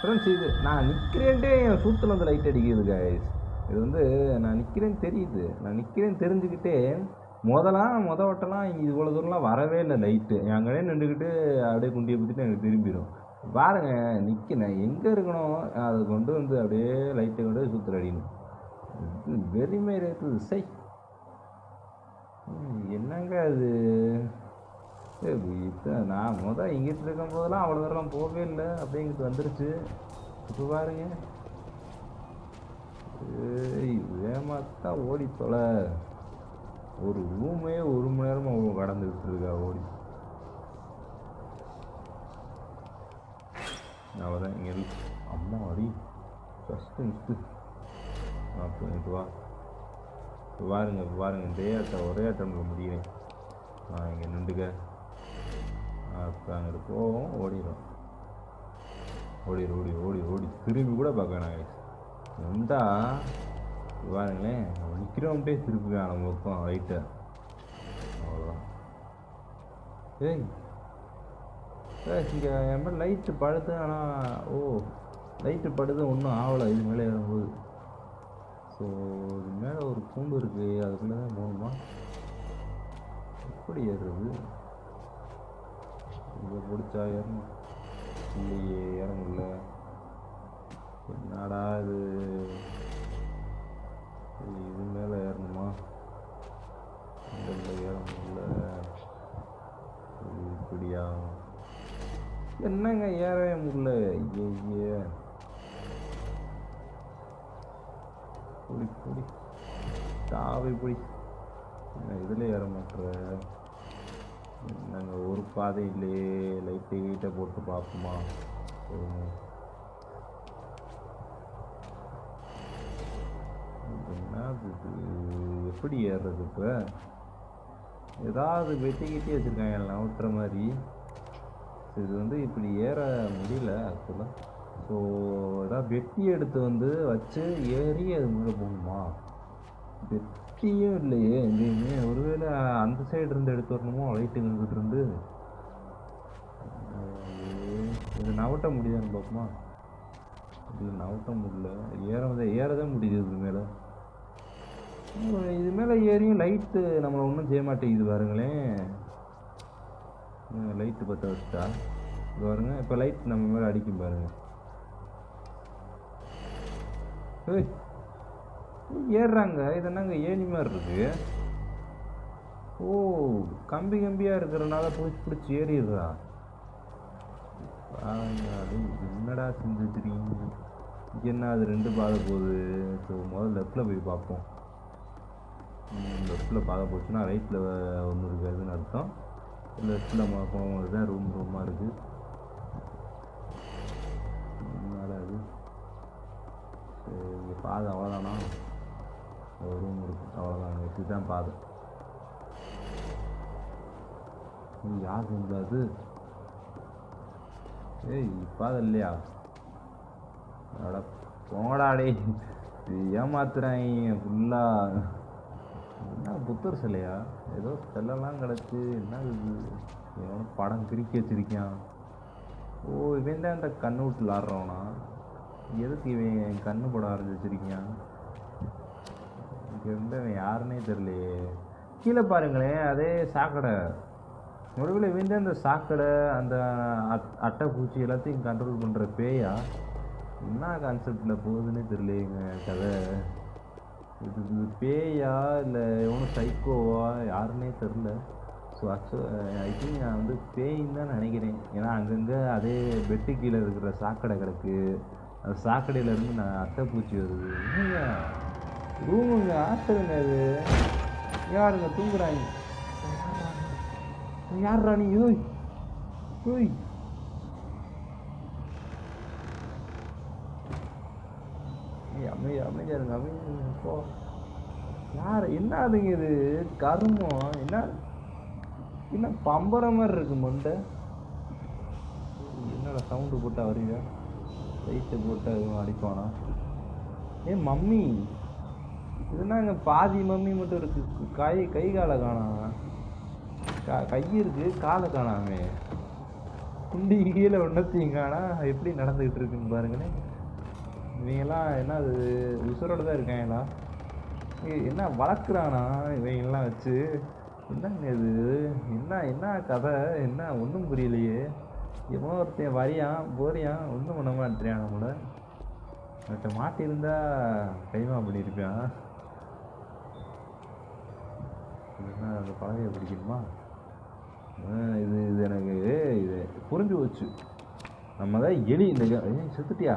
ஃப்ரெண்ட்ஸ் இது நான் நிற்கிறேன்ட்டே என் சூத்தில் வந்து லைட் அடிக்குது கைஸ். இது வந்து நான் நிற்கிறேன்னு தெரியுது. நான் நிற்கிறேன்னு தெரிஞ்சுக்கிட்டே மொத வட்டம்லாம் இங்கே இவ்வளோ தூரம்லாம் வரவே இல்லை லைட்டு. என் கடையே நின்றுக்கிட்டு அப்படியே குண்டியை பற்றிட்டு எனக்கு திரும்பிடும். பாருங்க நிற்கிறேன் எங்கே இருக்கணும் அதை கொண்டு வந்து அப்படியே லைட்டை கொண்டு சூத்தில் அடிக்கணும். வெறுமை இருக்குது சை. என்னங்க அது நான் இங்கிட்டு இருக்கும் போதெல்லாம் அவ்வளோ தூரம் போகவே இல்லை, அப்படியே இங்கிட்டு வந்துருச்சு. இப்போ பாருங்க ஏமாத்தா ஓடி தொலை. ஒரு ரூமே 1 மணி நேரமாக கடந்துக்கிட்டு இருக்கா ஓடி. அவ்வளோதான் இங்கே அம்மா அடி ஃபஸ்ட்டு மிஸ்ட்டு. அப்போ இது வா பாருங்க ஒரே அட்டம்ல முடிகிறேன். இங்கே நின்றுக்க. அப்போ அங்கிட்டு போவோம், ஓடிடும். ஓடி திரும்பி கூட பார்க்க வேணாம் வந்தா பாருங்களேன். நம்ம நிற்கிறோம்ட்டே திருப்பிக்கலாம் நம்ம பக்கம் ரைட்டை. அவ்வளோதான். இங்கே என் மேலே லைட்டு படுது. ஆனால் லைட்டு படுது ஒன்றும் ஆகலை இது மேலே ஏறும்போது. ஸோ இது மேலே ஒரு கூண்டு இருக்குது, அதுக்குள்ளே தான் போகணுமா? எப்படி ஏறுறது? இங்கே பிடிச்சா ஏறணும் இல்லையே, ஏற முடியல. என்னடா இது மேலே ஏறணுமா? ஏற முடியல. இப்படியா? என்னங்க ஏறவே முடியல. ஐயே பொடி தாவை பொடி. இதில் ஏற மாட்டுற. நாங்கள் ஒரு பாதை இல்லையே, லைட்டை போட்டு பார்ப்போமா? என்னது எப்படி ஏறுறது? இப்போ ஏதாவது வெட்டிக்கிட்டே வச்சுருக்காங்க எல்லாம் ஊட்டுற மாதிரி. இது வந்து இப்படி ஏற முடியல ஆக்சுவலாக. ஸோ ஏதாவது வெட்டி எடுத்து வந்து வச்சு ஏறி அது மேலே போகணுமா? வெட்டியும் இல்லையே எங்கேயுமே. ஒருவேளை அந்த சைடு இருந்து எடுத்து வரணுமோ லைட்டு இருந்துகிட்டு இருந்து. இது நவட்ட முடியாதுன்னு பார்ப்போமா? இல்லை நவட்ட முடியல. ஏறதான் முடியுது இது மேலே. இது மேலே ஏறியும் லைட்டு நம்மளை ஒன்றும் செய்ய மாட்டேங்குது பாருங்களேன். லைட்டு பற்ற வச்சுட்டா இது பாருங்க. இப்போ லைட் நம்ம மேலே அடிக்கும் பாருங்க. ஏறுறாங்க. இது என்னங்க ஏணி மாதிரி இருக்கு. கம்பியாக இருக்கிறனால பிடிச்சி ஏறிடுறா. என்னடா செஞ்சு வச்சுருக்கீங்க? இங்கே என்ன அது 2 பாதை போகுது. ஸோ முதல்ல லெஃப்டில் போய் பார்ப்போம். லெஃப்டில் பாதை போச்சுன்னா ரைட்டில் ஒன்று இருக்காதுன்னு அர்த்தம். லெஃப்டில் போகும்போது தான் ரூமாக இருக்குது. என்னடா அது இங்கே பாதை அவ்வளோதானா? ஒரு ரூம் இருக்குது அவ்வளோதான். இதுதான் பாதை. யார் செஞ்சாது? பாதை இல்லையா? அட போங்கடாடே, ஏமாத்துறாங்க ஃபுல்லாக. என்ன புத்தர் சிலையா? ஏதோ சிலைலாம் கிடச்சி. என்ன இது? எவனோ படம் கிறுக்கி வச்சிருக்கான். இவன் தான் இந்த கண்ணு விட்டு விளாட்றவனா? எதுக்கு இவன் கண்ணு படம் வரைஞ்சி வச்சிருக்கான்? இங்கே இருந்து அவன் யாருன்னே தெரியலையே. கீழே பாருங்களேன், அதே சாக்கடை. ஒருவேளை இவன் தான் இந்த சாக்கடை அந்த அட்டை பூச்சி எல்லாத்தையும் கண்ட்ரோல் பண்ணுற பேயா? என்ன கான்செப்டில் போகுதுன்னே தெரியலைங்க கதை. இது பேயா இல்லை எவனும் சைக்கோவா யாருன்னே தெரில. ஸோ ஐ திங்க் நான் வந்து பேயின்னு தான் நினைக்கிறேன். ஏன்னா அங்கங்கே அதே பெட்டு கீழே இருக்கிற சாக்கடை கிடக்கு. அந்த சாக்கடையிலேருந்து நான் அட்டைப்பூச்சி வருது. என்னங்க ரூமுங்க ஆசைங்க அது. யாருங்க தூங்குறாங்க? யார் ராணி? ஓய் அமைதியாக இருங்க. போ. யார்? என்ன அதுங்க இது? கருமம். என்ன பம்பர மாதிரி இருக்கு மண்டை. என்னடா சவுண்டு போட்டால் வருவா? லைட்டை போட்டால் எதுவும் அடிப்பானா? மம்மி இதுனா இங்கே பாதி மம்மி மட்டும் இருக்குது. கை காலை காணாம. கை இருக்குது, காலை காணாமே. குண்டி கீழே ஒன்றத்தையுங்கானா எப்படி நடந்துக்கிட்டு இருக்குன்னு பாருங்கண்ணே. இவங்கெல்லாம் என்ன அது உசுரோட தான் இருக்காங்களா? என்ன வளர்க்குறானா இவங்கெல்லாம் வச்சு? என்னங்க இது? என்ன என்ன கதை? என்ன ஒன்றும் புரியலையே. எவனோ ஒருத்தன் வரியான் போறியான் ஒன்றும் பண்ண மாட்டேறான். நம்மள அவன்கிட்ட மாட்டியிருந்தா கைமா பண்ணியிருப்பான். என்ன அந்த பழகையை பிடிக்கணுமா? இது இது எனக்கு இது புரிஞ்சு போச்சு. நம்ம தான் எலி இந்த செத்துட்டியா?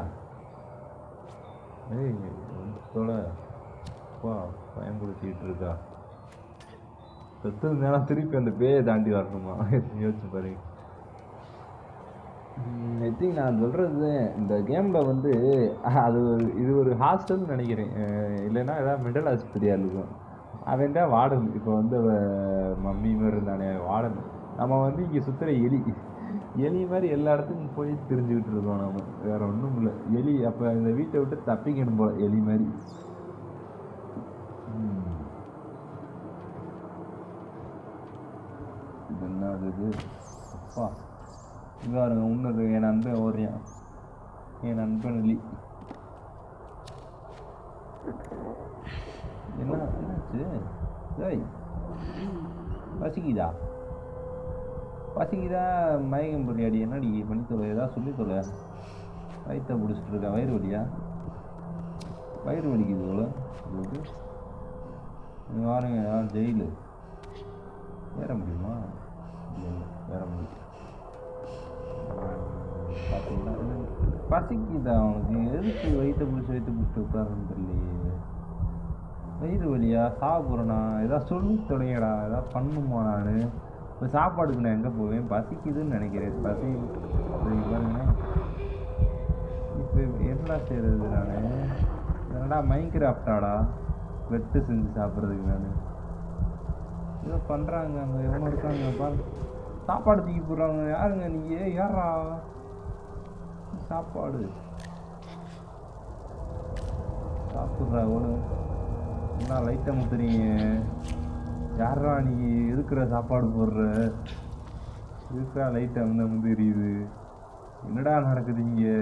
ஏய் அப்பா பயன்படுத்திக்கிட்டு இருக்கா. செத்துருந்தேனா திருப்பி அந்த பேயை தாண்டி வரணுமா? யோசிச்சு பாருங்க. ஐ திங்க் நான் சொல்கிறது இந்த கேமில் வந்து அது இது ஒரு ஹாஸ்டல்னு நினைக்கிறேன். இல்லைன்னா ஏதாவது மெண்டல் ஆஸ்பத்திரியாக இருக்கும். அவன் தான் வார்டன். இப்போ வந்து மம்மி மாதிரி இருந்தானே வார்டன். நம்ம வந்து இங்கே சுற்றுற எலி மாதிரி எல்லா இடத்துக்கும் போய் தெரிஞ்சுக்கிட்டு இருக்கோம். நம்ம வேற ஒன்றும் இல்லை. எலி அப்போ இந்த வீட்டை விட்டு தப்பிக்கணும் போல எலி மாதிரி. இது என்ன இது? அப்பா இவ்வாருங்க உன்னது என் நண்பன் ஓடுறியான். என் நண்பன் எலி. என்னாச்சு? ஏய் பசிக்குதா? மயக்கம் பொறியாடி என்னடி பண்ணி தொலை? ஏதாவது சொல்லி தொலை. வயிற்ற பிடிச்சிட்டு இருக்கா? வயிறு வலியா? வயிறு வலிக்குது போல உங்களுக்கு. வாருங்க ஜெயிலு ஏற முடியுமா? இல்லை ஏற முடியும். பார்த்தீங்களா பசிக்குதா அவனுக்கு? எதுக்கு வயிற்ற பிடிச்சிட்டு உட்காருன்னு தெரியலையே. வயிறு வலியா? சாப்பிட்றேண்ணா ஏதாவது சொல்லி தொடங்கடா. ஏதாவது பண்ணுமா? நான் இப்போ சாப்பாடுக்கு நான் எங்கே போவேன்? பசிக்குதுன்னு நினைக்கிறேன். பசி பாருங்க. இப்போ என்ன செய்கிறது? நான் என்னடா மைன்கிராஃப்டாடா வெட்டு செஞ்சு சாப்பிட்றதுக்கு நான் ஏதோ பண்ணுறாங்க. அங்கே எவனோ இருக்காங்க பாரு. சாப்பாடு தூக்கி போடுறாங்க. யாருங்க நீங்கள்? யாரா சாப்பாடு சாப்பிட்றா? ஒன்று என்ன லைட்டாக முத்துறீங்க? யாரா நீ? இருக்கிற சாப்பாடு போடுற இருக்கிறா லைட்டாக வந்து முந்திரியுது. என்னடா நடக்குது இங்கே?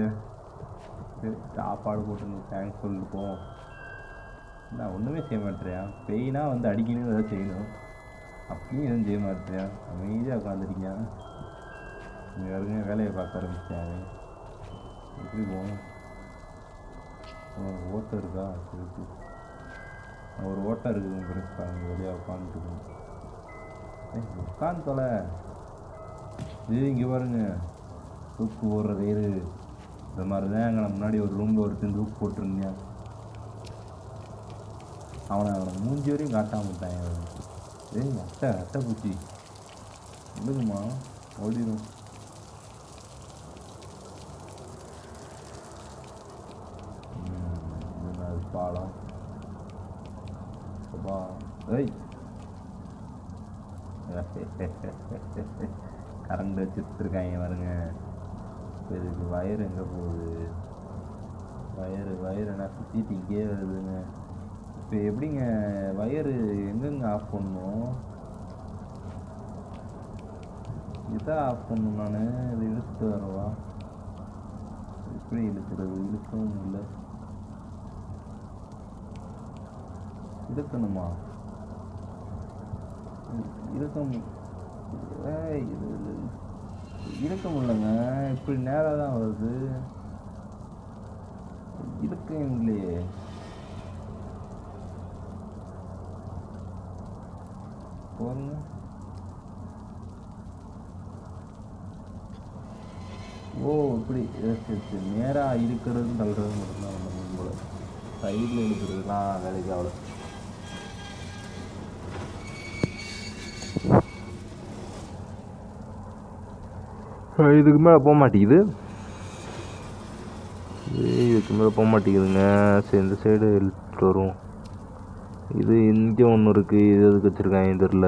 சரி சாப்பாடு போட்டு தேங்க்ஸ் சொல்லிட்டுப்போம். நான் ஒன்றுமே செய்ய மாட்டேறியா? பெயினா வந்து அடிக்கணும் ஏதாவது செய்யணும். அப்படியும் எதுவும் செய்ய மாட்டேறியா? அமைதியாக உட்காந்துருக்கியா? இங்கே வருங்க வேலையை பார்க்க ஆரம்பிச்சாங்க. எப்படி போகணும்? ஓட்டம் இருக்கா? சரி ஒரு ஓட்டம் இருக்குது பெருசாக. அங்கே வழியாக உட்காந்துருக்கணும். உட்காந்து தொலை. இது இங்கே பாருங்க தூக்கு போடுற கயிறு. இந்த மாதிரி தான் எங்களை முன்னாடி ஒரு ரூமில் ஒருத்தன் தூக்கு போட்டிருந்தேன். அவனை மூஞ்சி வரையும் காட்டாம விட்டாங்க. அட்டை பூச்சி விடுங்கம்மா ஓடிடும். பாலம் ஏய் கரண்ட் வச்சுருக்காங்க பாருங்க. இதுக்கு வயர் எங்கே போகுது? வயர் என்ன சுற்றிட்டு இங்கே வருதுங்க. இப்போ எப்படிங்க வயரு எங்கெங்க ஆஃப் பண்ணணும்? இதான் ஆஃப் பண்ணணும். நான் இது இழுத்துட்டு வரவா? எப்படி இழுக்கிறது? இழுக்கவும் இல்லை. இழுக்கணுமா? இழுக்க முடியலங்க. இப்படி நேராக தான் வருது. இழுக்க இல்லையே. போங்க. ஓ இப்படி சரி நேராக இழுக்கிறது தள்ளுறது மட்டும்தான் நம்ம போல. சைடில் இழுக்கிறதுலாம் வேலைக்கு அவ்வளோ. இதுக்கு மேலே போக மாட்டேங்குது. இதுக்கு மேலே போக மாட்டேங்குதுங்க. சரி இந்த சைடு இழுத்துட்டு வரும். இது இங்கே ஒன்று இருக்குது. இது எதுக்கு வச்சுருக்காங்க தெரில.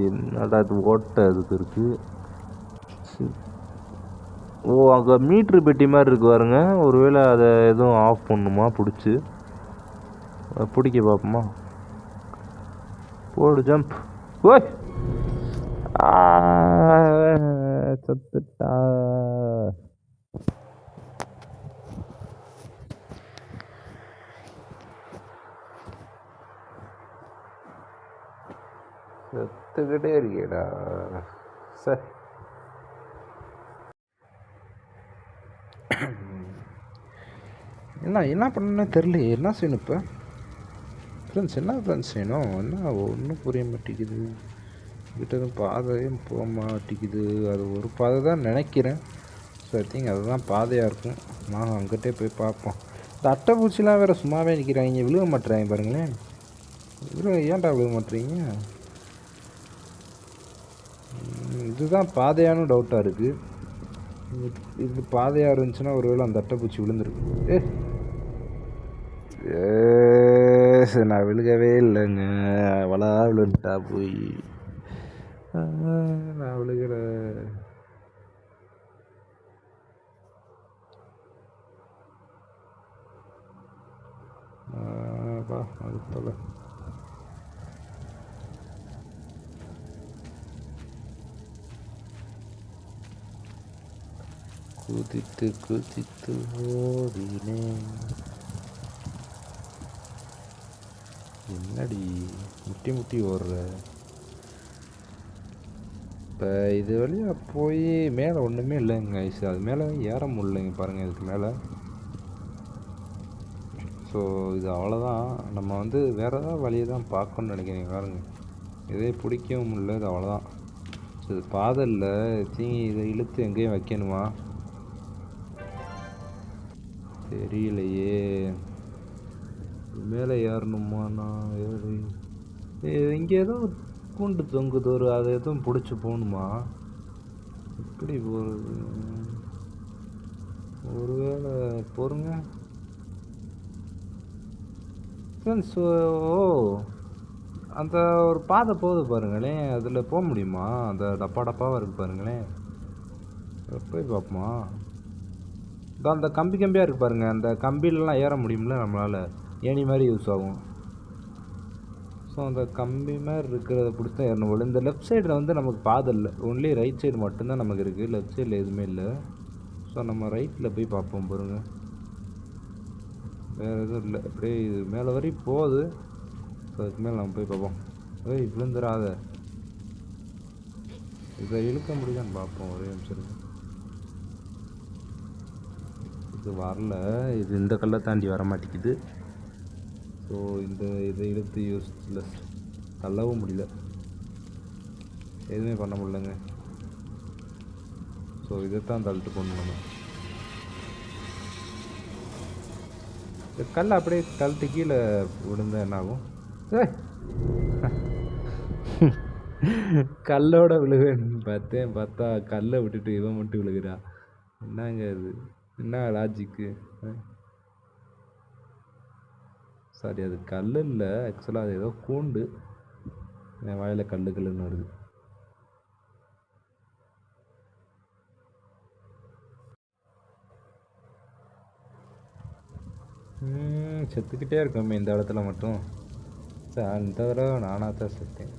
என்னடா இது ஓட்டை அதுக்கு இருக்குது. ஓ அங்கே மீட்ரு பெட்டி மாதிரி இருக்குது பாருங்க. ஒருவேளை அதை எதுவும் ஆஃப் பண்ணுமா? பிடிச்சி பிடிக்க பார்ப்போமா? போடு ஜம்ப். ஓய் செத்துட்டா. செத்துக்கிட்டே இருக்கேடா. சார் என்ன பண்ணே தெரில. என்ன செய்யணும் இப்போ ஃப்ரெண்ட்ஸ்? என்ன ஃப்ரெண்ட்ஸ் செய்யணும்? என்ன ஒன்றும் புரிய மாட்டேங்குது. கிட்ட எதுவும் பாதையும் போக மாட்டேங்குது. அது ஒரு பாதை தான் நினைக்கிறேன். ஸோ ஐ திங்க் அதுதான் பாதையாக இருக்கும். நான் அங்கிட்டே போய் பார்ப்போம். இந்த அட்டைப்பூச்சிலாம் வேறு சும்மாவே நிற்கிறாங்க, விழுக மாட்டுறாங்க பாருங்களேன். ஏன்டா விழுக மாட்டுறீங்க? இதுதான் பாதையான டவுட்டாக இருக்குது. இது பாதையாக இருந்துச்சுன்னா ஒருவேளை அந்த அட்டைப்பூச்சி விழுந்துருக்கு. நான் விழுகவே இல்லைங்க. அவளா விழுந்துட்டா போய். நான் விழுகலை. அது போல குதித்து குதித்து ஓடினேன். என்னடி முட்டி முட்டி ஓடுற? இப்போ இது வழியாக போய் மேலே ஒன்றுமே இல்லைங்க ஐஸ். அது மேலே ஏற முடியலைங்க பாருங்கள் இதுக்கு மேலே. ஸோ இது அவ்வளோதான். நம்ம வந்து வேறு ஏதாவது வழியை தான் பார்க்கணுன்னு நினைக்கிறேன் பாருங்கள். இதே பிடிக்கவும் முடியல. இது அவ்வளோதான். ஸோ இது பாதை இல்லை. இதை இழுத்து எங்கேயும் வைக்கணுமா தெரியலையே. மேலே ஏறணுமா? நான் இங்கே ஏதோ கூண்டு தொங்குது ஒரு, அதை எதுவும் பிடிச்சி போகணுமா? எப்படி போகிறது? ஒருவேளை பொறுங்க ஃப்ரெண்ட்ஸ். ஓ, அந்த ஒரு பாதை போகுது பாருங்களேன். அதில் போக முடியுமா? அந்த டப்பா டப்பாவாக இருக்குது பாருங்களேன். போய் பார்ப்போமா? அந்த கம்பி கம்பியாக இருக்குது பாருங்கள். அந்த கம்பிலலாம் ஏற முடியும்ல நம்மளால். ஏணி மாதிரி யூஸ் ஆகும். ஸோ அந்த கம்பி மாதிரி இருக்கிறத பிடிச்சி தான் ஏறணும் போல. இந்த லெஃப்ட் சைடில் வந்து நமக்கு பாதை இல்லை. ஒன்லி ரைட் சைடு மட்டும்தான் நமக்கு இருக்குது. லெஃப்ட் சைடில் எதுவுமே இல்லை. ஸோ நம்ம ரைட்டில் போய் பார்ப்போம் பாருங்க. வேறு எதுவும் இல்லை. அப்படியே இது மேலே வரையும் போகுது. ஸோ அதுக்கு மேலே நம்ம போய் பார்ப்போம். விழுந்துடாத. இதை இழுக்க முடியுதான்னு பார்ப்போம். ஒரே நிமிஷம். இது வரல. இது இந்த கல்லை தாண்டி வர மாட்டேங்குது. ஸோ இதை இழுத்து யூஸ்லெஸ். தள்ளவும் முடியல. எதுவுமே பண்ண முடியலங்க. ஸோ இதைத்தான் தள்ளிட்டு போகணும் நம்ம. இந்த கல்லை அப்படியே தள்ளிட்டு கீழே விழுந்தா என்ன ஆகும்? கல்லோட விழுவேன்னு பார்த்தா கல்லை விட்டுட்டு இவன் மட்டும் விழுகிறா. என்னங்க இது? என்ன லாஜிக்கு? சாரி, அது கல் இல்லை ஆக்சுவலாக. அது ஏதோ கூண்டு. என் வாயில் கல்லுன்னு வருது. செத்துக்கிட்டே இருக்கோமே இந்த இடத்துல மட்டும். இந்த தடவை நானாக தான் செத்தேன்.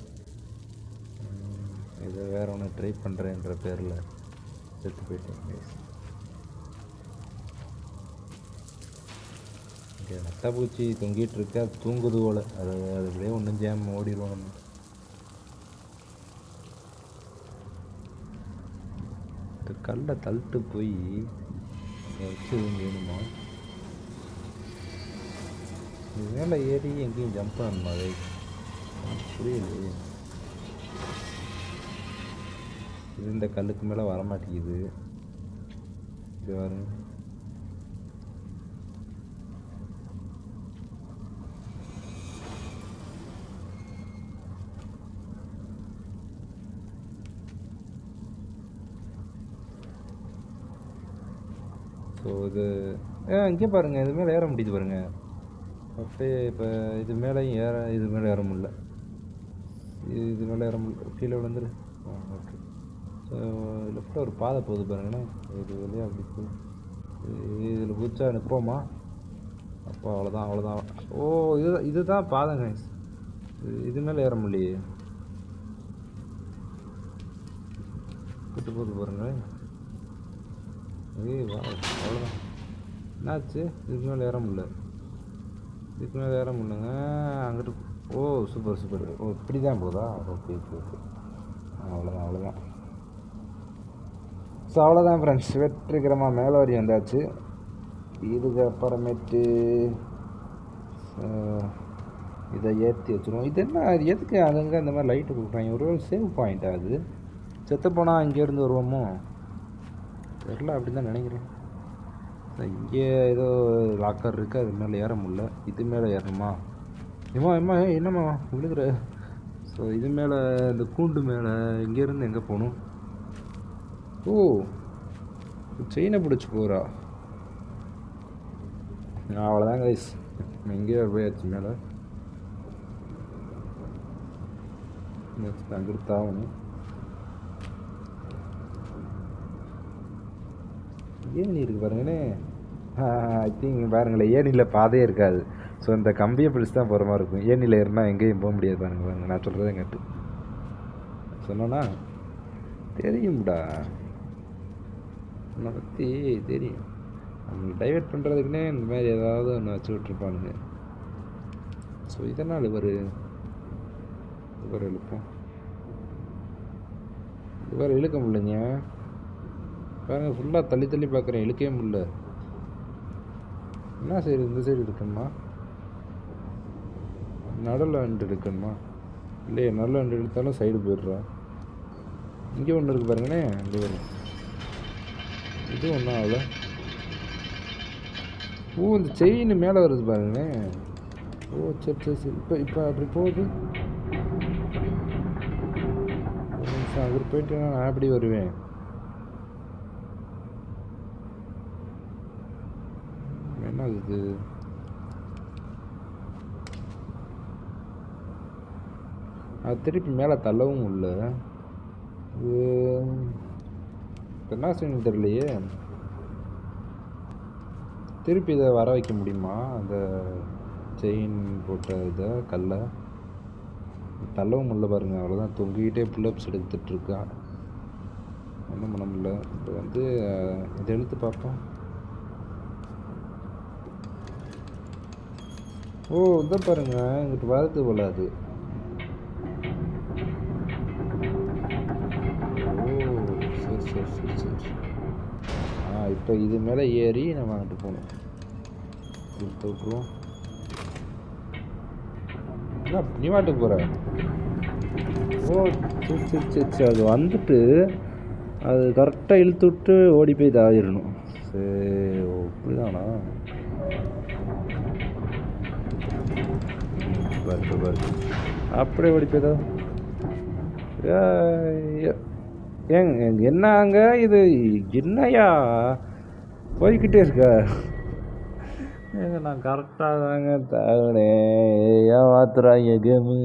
இதை வேறு ஒன்று ட்ரை பண்ணுறேன்ற பேரில் செத்து போயிட்டேன். நெட்டப்பூச்சி தொங்கிட்டு இருக்கா, தூங்குது போல். அது அப்படியே ஒன்றும் செய்யாமல் ஓடிடுவோம் நம்ம. இந்த கல்லை தள்ளிட்டு போய் வச்சு வேணுமா? இது மேலே ஏறி எங்கேயும் ஜம்ப் பண்ணணுமா? அதை புரியலையே. இது இந்த கல்லுக்கு மேலே வரமாட்டேங்குது. இது பாருங்க. ஸோ இது இங்கே பாருங்கள். இது மேலே ஏற முடியுது பாருங்கள். அப்படியே இப்போ இது மேலேயும் இது மேலே ஏற முடியல. இது மேலே ஏற முடியல. கீழே விழுந்துரு. ஓகே. ஸோ லெஃப்ட்டில் ஒரு பாதை போகுது பாருங்களேன். இது வழியாக அப்படி போகுது. இதில் குதிச்சா நிற்போமா? அப்போ அவ்வளோதான். ஓ, இதுதான் பாதைங்க. இது மேலே ஏற முடியலையே. கஷ்டப்பட்டு போகுது பாருங்க. ஏய் வா, அவ்வளோதான். என்னாச்சு? இதுக்கு மேலே ஏற முடியல. இதுக்கு மேலே ஏற முடியலங்க. அங்கிட்டு. ஓ சூப்பர் சூப்பர். ஓ இப்படி தான் போதா? Okay okay okay. அவ்வளோதான் அவ்வளோதான். ஸோ அவ்வளோதான் ஃப்ரெண்ட்ஸ், வெற்றிகரமாக மேலே வரி வந்தாச்சு. இதுக்கு அப்புறமேட்டு இதை ஏற்றி வச்சுருவோம். இது என்ன, அது எதுக்கு அங்கங்கே இந்த மாதிரி லைட்டு கொடுக்குறாங்க? ஒரு சேவ் பாயிண்ட் ஆகுது. செத்து போனால் இங்கேருந்து வருவோமோ தெரில, அப்படி தான் நினைக்கிறேன். இங்கே ஏதோ லாக்கர் இருக்குது, அது மேலே ஏற முடியல. இது மேலே ஏறணுமா? ஏம்மா என்னம்மா விழுகிற? ஸோ இது மேலே, இந்த கூண்டு மேலே இங்கேருந்து எங்கே போகணும்? ஓ செயினை பிடிச்சி போகிறா. அவ்வளோதான் கைஸ், எங்கேயோ போயாச்சு மேலே. நெக்ஸ்ட் அங்கிட்டு தாவணும். ஏணி இருக்குது பாருங்கண்ணே. ஐ திங்க் பாருங்களேன், ஏணியில் பாதையே இருக்காது. ஸோ இந்த கம்பியை பிடிச்சி தான் போகிற மாதிரி இருக்கும். ஏணியில் ஏறினா எங்கேயும் போக முடியாது. பாருங்க நான் சொல்கிறதே கேட்டு சொன்னோன்னா தெரியும்டா, உன்னை பற்றி தெரியும். நம்மளை டைவெர்ட் பண்ணுறதுக்குன்னே இந்த மாதிரி ஏதாவது ஒன்று வச்சு விட்ருப்பானுங்க. ஸோ இதனால் இவர் இழுப்போம். இவர் இழுக்க முடியலைங்க பாருங்கள். ஃபுல்லாக தள்ளி தள்ளி பார்க்குறேன், இழுக்கவே முடியல. என்ன சைடு? இந்த சைடு இருக்கணுமா? நடுவில் வந்து எடுக்கணுமா? இல்லையே, நடுவில் வந்து எடுத்தாலும் சைடு போயிடுறா. இங்கே ஒன்று இருக்குது பாருங்கண்ணே, அங்கே வரும். இது ஒன்றும் ஆகல. ஓ இந்த செயின் மேலே வருது பாருங்கண்ணே. ஓ சரி சரி சரி. இப்போ அப்படி போகுது. ஒரு நிமிஷம் அங்கே போயிட்டு நான் அப்படி வருவேன். என்ன இது? அது திருப்பி மேலே தள்ளவும் இல்லை. என்ன செய்யணும் தெரியலையே. திருப்பி இதை வர வைக்க முடியுமா? அந்த செயின் போட்ட இதை கல்லை தள்ளவும் முடியல பாருங்கள். அவ்வளோதான், தொங்கிக்கிட்டே புல்லப்ஸ் எடுத்துட்ருக்கா. ஒன்றும் பண்ண முடியல. இப்போ வந்து இதை எழுத்து பார்ப்போம். ஓ இதை பாருங்கள், இங்கிட்டு வரது போல அது. சரி. இப்போ இது மேலே ஏறி நம்ம அங்கிட்டு போகணும். இழுத்து விட்ருவோம். என்ன நீ வாட்டுக்கு போகிற? ஓ சரி. அது வந்துட்டு அது கரெக்டாக இழுத்து விட்டு ஓடி போய் இதாகிடணும். சரி இப்படிதானா? பாரு அப்படியே ஓடி போய்தா. என்னங்க இது? என்னையா போய்கிட்டே இருக்க? நான் கரெக்டாக தாங்க தகனே. ஏமாத்துறாங்க கேமு,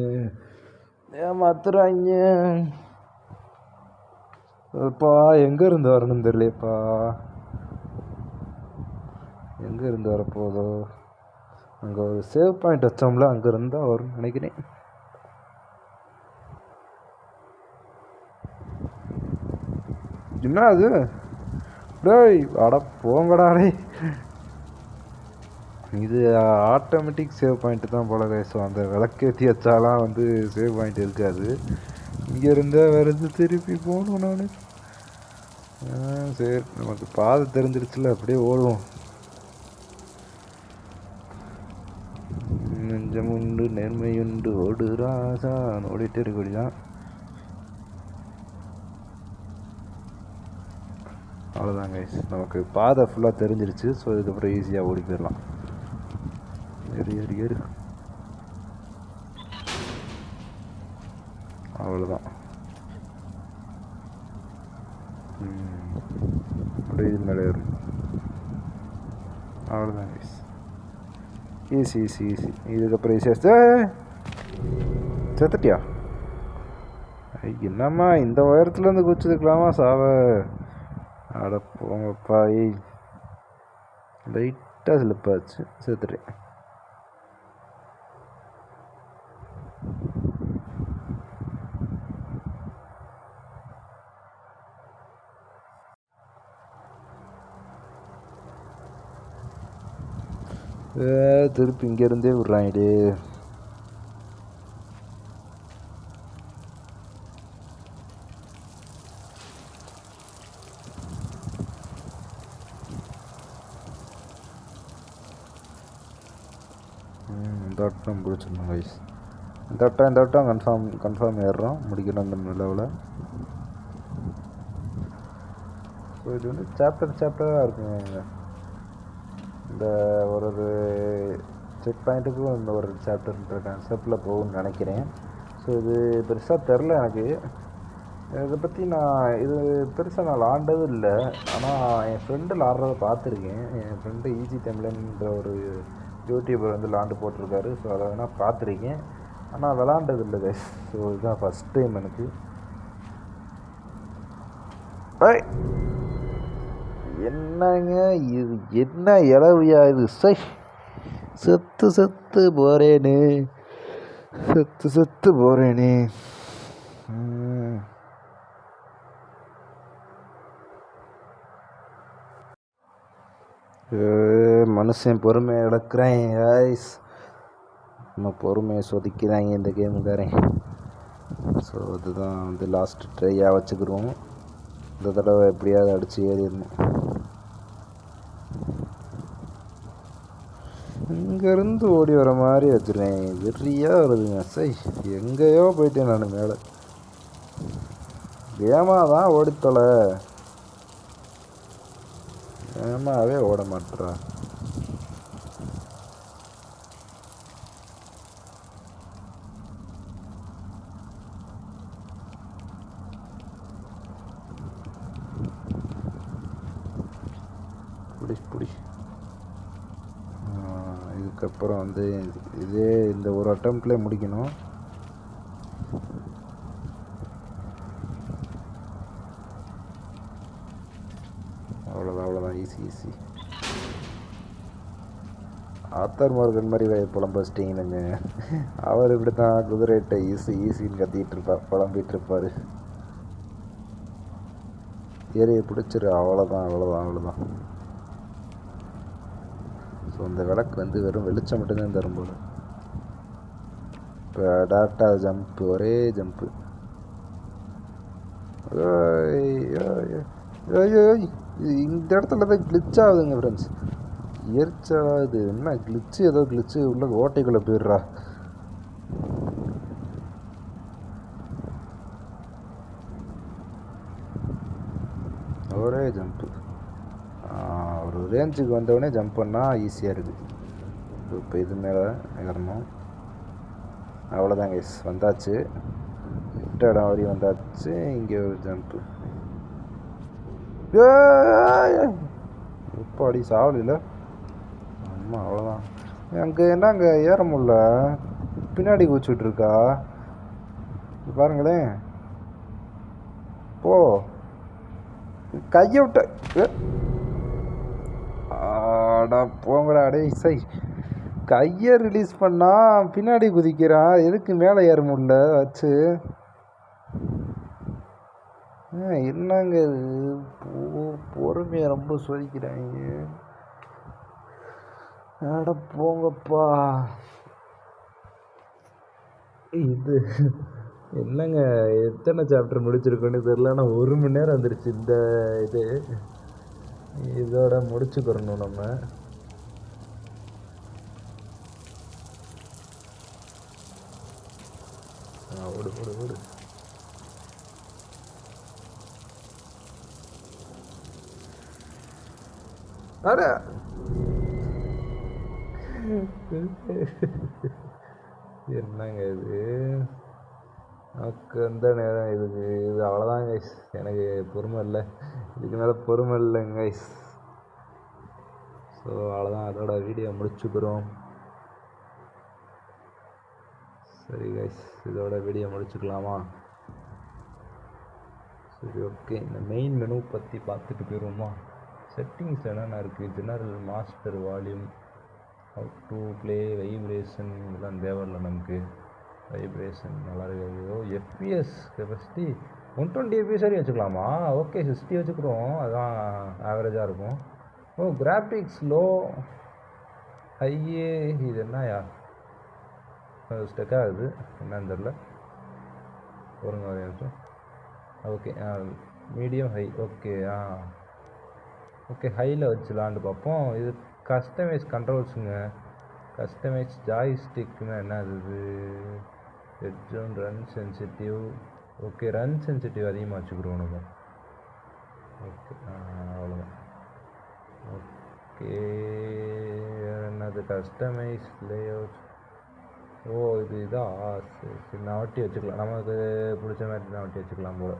ஏமாத்துறாங்க. அப்பா எங்கேருந்து வரணும்னு தெரியலையப்பா. எங்கேருந்து வரப்போதோ? அங்கே ஒரு சேவ் பாயிண்ட் வச்சோம்ல, அங்கே இருந்தால் வரும்னு நினைக்கிறேன். என்ன அது? டேய் அட போங்கடாடே. இது ஆட்டோமேட்டிக் சேவ் பாயிண்ட்டு தான் போல கைஸ். அந்த விளக்கேற்றி வச்சாலாம் வந்து சேவ் பாயிண்ட் இருக்காது. இங்கேருந்தே வருது, திருப்பி போகணும் நான். சரி நமக்கு பாதை தெரிஞ்சிருச்சுல, அப்படியே ஓடுவோம். நெஞ்சம் உண்டு நேர்மையுண்டு ஓடு ராசா ஓடிட்டே இருக்கக்கூடியதான். அவ்வளோதான் கைஸ், நமக்கு பாதை ஃபுல்லாக தெரிஞ்சிருச்சு. ஸோ இதுக்கப்புறம் ஈஸியாக ஓடி போயிடலாம். ஏறு. அவ்வளோதான். அப்படியே இது மேலே ஏறும். அவ்வளோதான் கைஸ், ஈஸி. இதுக்கப்புறம் ஈஸியாக செத்துட்டியா? என்னம்மா இந்த உயரத்துலேருந்து குச்சிருக்கலாமா சாவ? அட போங்கப்பா. லைட்டாக ஸ்லிப்பாச்சு, செத்துட்டேன். திருப்பி இங்கேருந்தே விட்றாங்கடே. இந்த வட்டம் பிடிச்சிடணும் கைஸ். இந்த வட்டம் கன்ஃபார்ம் ஏறுறோம், முடிக்கணும் அந்த லெவலில். ஸோ இது வந்து சாப்டராக இருக்குங்க. இந்த ஒரு செக் பாயிண்ட்டுக்கும் இந்த ஒரு சாப்டர்ன்ற கான்செப்டில் போகும்னு நினைக்கிறேன். ஸோ இது பெருசாக தெரில எனக்கு. இதை பற்றி இது பெருசாக நான் விளாண்டதும் இல்லை. ஆனால் என் ஃப்ரெண்டு விளாட்றத பார்த்துருக்கேன். என் ஃப்ரெண்டு ஈஸி தமிழன்ற ஒரு யூடியூபர் வந்து விளாண்டு போட்டிருக்காரு. ஸோ அதை வேணால் பார்த்துருக்கேன், ஆனால் விளாண்டது இல்லை கைஸ். ஸோ இதுதான் ஃபஸ்ட் டைம் எனக்கு. என்னங்க இது, என்ன இளவியா இது? செத்து போகிறேனே, செத்து போகிறேனே. மனுஷன் பொறுமையை இழக்கிறேன் ஐஸ். நம்ம பொறுமையை சொதிக்கிறாங்க இந்த கேமுக்காரன். ஸோ அதுதான் வந்து லாஸ்ட் ட்ரையாக வச்சுக்கிடுவோம். இந்த தடவை எப்படியாவது அடித்து ஏறிடணும். இங்கேருந்து ஓடி வர மாதிரி வச்சுருவேன். வெறியாக வருதுங்க. எங்கேயோ போயிட்டேன் நான் மேலே. வேகமாக தான் ஓடித்தொலை, வேகமாகவே ஓட மாட்டேறா. புடி இதுக்கப்புறம் வந்து இதே இந்த ஒரு அட்டம்ப்ட்லேயே முடிக்கணும். அவ்வளோதான் ஈஸி. ஆத்தர் மார்கன் மாதிரி புலம்ப வச்சிட்டிங்கன்னு. அவர் இப்படி தான் குதிரைட்ட ஈஸின்னு கத்திட்டு புலம்பிகிட்டு இருப்பார். ஏரியை பிடிச்சிரு, அவ்வளோதான். ஸோ இந்த விளக்கு வந்து வெறும் வெளிச்சம் மட்டும்தான் தரும் போல. இப்போ டேரெக்டாக ஜம்ப்பு, ஒரே ஜம்ப்பு. இந்த இடத்துல தான் கிளிச் ஆகுதுங்க ஃப்ரெண்ட்ஸ். எரிச்சலாகுது. என்ன கிளிச்சு உள்ள ஓட்டைக்குள்ளே போயிடுறா. ஒரே ஜம்ப்பு. ஒரு ரேஞ்சுக்கு வந்தவுடனே ஜம்ப் பண்ணால் ஈஸியாக இருக்குது. இப்போ இது மேலே ஏறணும். அவ்வளோதான் கைஸ், வந்தாச்சு. விட்ட இடம் வரையும் வந்தாச்சு. இங்கே ஒரு ஜம்ப்பு. இப்போ அடி சாவலில்ல. ஆமாம், அவ்வளோதான். அங்கே ஏற முடியல, பின்னாடி குச்சிட்ருக்கா பாருங்களேன். போ, கையை விட்ட. ஆடா போங்கடா அடே. கையை ரிலீஸ் பண்ணால் பின்னாடி குதிக்கிறான். எதுக்கு மேலே ஏற முடியல வச்சு? என்னங்க இது, பொறுமையை ரொம்ப சோதிக்கிறாங்க. ஆட போங்கப்பா. இது என்னங்க, எத்தனை சாப்டர் முடிச்சிருக்கோன்னு தெரியல. ஆனால் 1 மணி நேரம் வந்துருச்சு இந்த இது. இதோட முடிச்சுக்கிறணும் நம்ம. ஓடு. அட என்னங்க இது, நமக்கு எந்த நேரம் இதுக்கு? இது அவ்வளோதான் கைஸ், எனக்கு பொறுமை இல்லை. இதுக்கு மேலே பொறுமை இல்லைங்க கைஸ். ஸோ அவ்வளோதான், அதோட வீடியோ முடிச்சுக்கிறோம். சரி கைஸ், இதோட வீடியோ முடிச்சுக்கலாமா? சரி, ஓகே. இந்த மெயின் மெனு பற்றி பார்த்துட்டு போயிடுவோமா? செட்டிங்ஸ் என்னென்ன இருக்குது? General, master, volume, how to play, vibration, இதெல்லாம் தேவையில்லை நமக்கு. வைப்ரேஷன் நல்லா இருக்குது. எஃப்பிஎஸ் கெப்பாசிட்டி 120 FPS வரையும் வச்சுக்கலாமா? ஓகே, 60 வச்சுக்கிறோம், அதுதான் ஆவரேஜாக இருக்கும். கிராஃபிக்ஸ் லோ, ஐயே இது என்னயா ஸ்டக் ஆகுது, என்னன்னு தெரில. ஒரு நிமிஷம். Okay, medium high. Okay, okay, ஹையில் வச்சு விளாண்டு பார்ப்போம். இது கஸ்டமைஸ் கண்ட்ரோல்ஸுங்க. கஸ்டமைஸ் ஜாய்ஸ்டிக்னா என்ன இது? Head zone, run sensitive. Okay, run sensitive அதிகமாக வச்சுக்கிறோம் நம்ம. ஓகே, அவ்வளோதான். ஓகே, என்னது கஸ்டமைஸ் லேஅவுட். ஓ இது இதான். சரி சரி, நான் ஒட்டி வச்சுக்கலாம், நமக்கு பிடிச்ச மாதிரி நான் ஒட்டி வச்சுக்கலாம் போல்.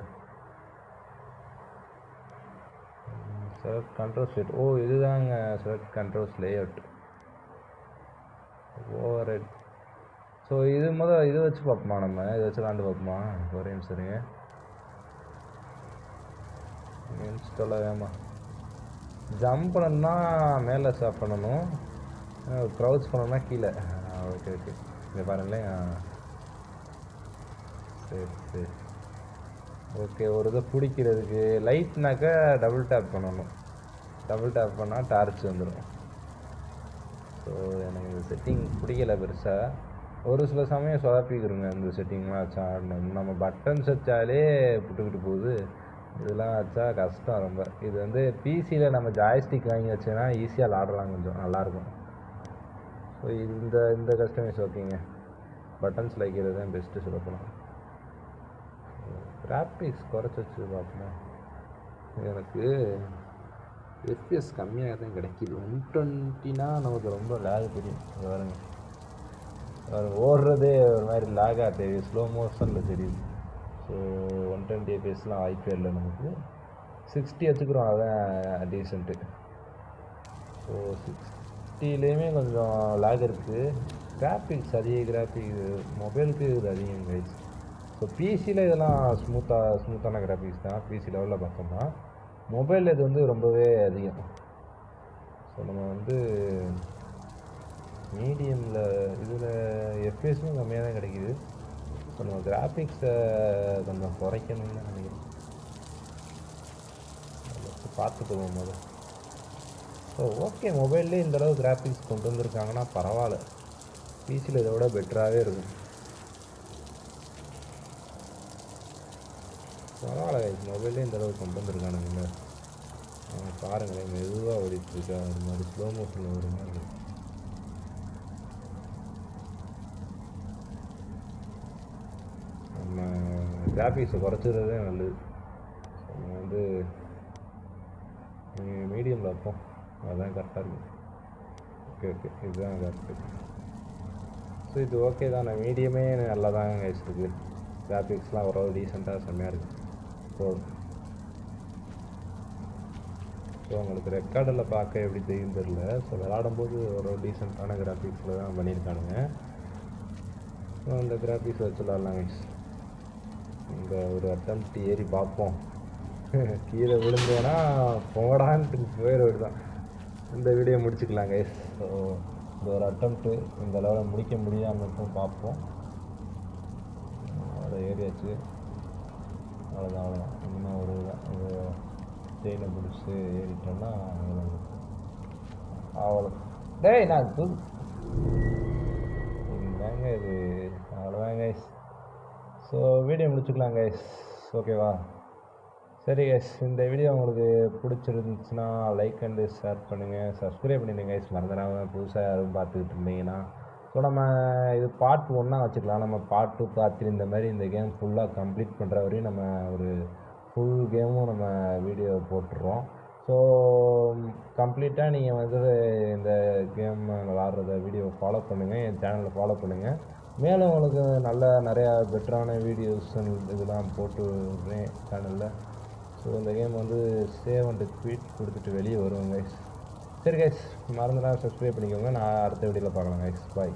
Select control set. ஓ இதுதாங்க select controls layout. Overhead. So இது இது வச்சு பார்ப்போமா, நம்ம இதை வச்சு விளாண்டு பார்ப்போமா? ஒரே நிமிஷம் சரிங்க. இன்ஸ்டாலாக வேமா ஜம்ப் பண்ணணும்னா மேலே ஸ்டாப் பண்ணணும், க்ரௌச் பண்ணணும்னா கீழே. ஓகே ஓகே, இங்கே பாருங்களேன். சரி சரி, ஓகே. ஒரு இதை பிடிக்கிறதுக்கு லைட்னாக்கா டபுள் டேப் பண்ணணும். டபுள் டேப் பண்ணால் டார்ச் வந்துடும். ஸோ எனக்கு இந்த செட்டிங் பிடிக்கல பெருசாக. ஒரு சில சமயம் சொதப்பிக்கிறோங்க இந்த செட்டிங்லாம் வச்சா. நம்ம பட்டன்ஸ் வச்சாலே புட்டுக்கிட்டு போகுது, இதெல்லாம் வச்சா கஷ்டம் ரொம்ப. இது வந்து பிசியில் நம்ம ஜாய்ஸ்டிக் வாங்கி வச்சோன்னா ஈஸியாக விளாடலாம், கொஞ்சம் நல்லாயிருக்கும். ஸோ இந்த கஸ்டமைஸ் ஓகேங்க. பட்டன்ஸ் வைக்கிறது தான் பெஸ்ட்டு சொல்லப்போனால். கிராஃபிக்ஸ் குறைச்சி வச்சு பார்ப்போம். எனக்கு எஃப்பிஎஸ் கம்மியாக தான் கிடைக்கிது. 120னா நமக்கு ரொம்ப லேக் தெரியும். பாருங்க, ஓடுறதே ஒரு மாதிரி லேகாக தெரியுது, ஸ்லோ மோஷனில் தெரியுது. ஸோ 120 எஃப்பிஎஸ்லாம் வாய்ப்பே இல்லை நமக்கு. 60 வச்சுக்கிறோம், அதுதான் டீசென்ட்டு. ஸோ 60லேயுமே கொஞ்சம் லேக் இருக்குது. கிராஃபிக்ஸ் மொபைலுக்கு இது அதிகம் கைஸ். ஸோ பிசியில் இதெல்லாம் ஸ்மூத்தான கிராஃபிக்ஸ் தான் பிசி லெவலில் பார்த்தோம்னா. மொபைலில் இது வந்து ரொம்பவே அதிகம். ஸோ நம்ம வந்து மீடியமில் இதில் எஃப்பிஎஸும் கம்மியாக தான் கிடைக்கிது. ஸோ நம்ம கிராஃபிக்ஸை கொஞ்சம் குறைக்கணும்னு தான் நினைக்கிறேன். பார்த்துக்குவோம் முதல்ல. ஸோ ஓகே, மொபைல்லே இந்தளவு கிராஃபிக்ஸ் கொண்டு வந்திருக்காங்கன்னா பரவாயில்ல. பிசியில் இதை விட பெட்டராகவே இருக்கும். பரவாயில்ல, மொபைல்லே இந்தளவு கொண்டு வந்திருக்கானுங்க. பாருங்களேன், மெதுவாக ஓடிட்டுருக்கா, ஒரு மாதிரி ஸ்லோ மோஷனில் ஒரு மாதிரி. நம்ம கிராஃபிக்ஸை குறைச்சிடுறதே நல்லது. நம்ம வந்து மீடியமில் வைப்போம், அதுதான் கரெக்டாக இருக்கும். ஓகே ஓகே, இதுதான் கரெக்டு. ஸோ இது ஓகே தான், நான் மீடியமே நல்லா தான் வச்சுருக்கு. கிராஃபிக்ஸ்லாம் ஓரளவு டீசெண்டாக செம்மையாக இருக்குது. ஸோ உங்களுக்கு ரெக்கார்டில் பார்க்க எப்படி தெரியும் தெரில. ஸோ விளாடும்போது ஒரு டீசெண்டான கிராஃபிக்ஸில் தான் பண்ணியிருக்கானுங்க. ஸோ அந்த கிராஃபிக்ஸ் வச்சு விளாட்லாம். இங்கே ஒரு அட்டம்ப்ட் ஏறி பார்ப்போம். கீழே விழுந்தேன்னா போடான்ட்டு போயிடுவது தான். இந்த வீடியோ முடிச்சுக்கலாம் கைஸ். ஸோ இந்த ஒரு அட்டம்ப்ட்டு இந்த லெவலில் முடிக்க முடியாமல் மட்டும் பார்ப்போம். அதை ஏறியாச்சு, அவ்வளோதான். இன்னும் ஒரு செயினை பிடிச்சி ஏறிட்டோம்னா அவ்வளோ. டேய் நான் என்னங்க இது, அவ்வளோதான் கைஸ். ஸோ வீடியோ முடிச்சுக்கலாம் கைஸ், ஓகேவா? சரி கைஸ், இந்த வீடியோ உங்களுக்கு பிடிச்சிருந்துச்சுன்னா லைக் அண்டு ஷேர் பண்ணுங்கள், சப்ஸ்கிரைப் பண்ணிடுங்க கைஸ், மறந்துடாமல். புதுசாக யாரும் பார்த்துக்கிட்டு இருந்தீங்கன்னா ஸோ நம்ம இது பார்ட் 1 வச்சுக்கலாம். நம்ம பார்ட் 2 பார்ட் 3 இந்த மாதிரி இந்த கேம் ஃபுல்லாக கம்ப்ளீட் பண்ணுற வரையும் நம்ம ஒரு ஃபுல் கேமும் நம்ம வீடியோ போட்டுடுறோம். ஸோ கம்ப்ளீட்டாக நீங்கள் வந்து இந்த கேம் விளாட்றத வீடியோ ஃபாலோ பண்ணுங்கள், என் சேனலில் ஃபாலோ பண்ணுங்கள். மேலும் உங்களுக்கு நிறையா பெட்டரான வீடியோஸ் இதெல்லாம் போட்டு விட்றேன் சேனலில். ஸோ இந்த கேம் வந்து சேவ் அண்ட் குவிட் கொடுத்துட்டு வெளியே வருவோம் கைஸ். சரி கைஸ், மறந்துடாம சப்ஸ்கிரைப் பண்ணிக்கோங்க. நான் அடுத்த வீடியோவில் பார்க்கலாம் கைஸ். பாய்.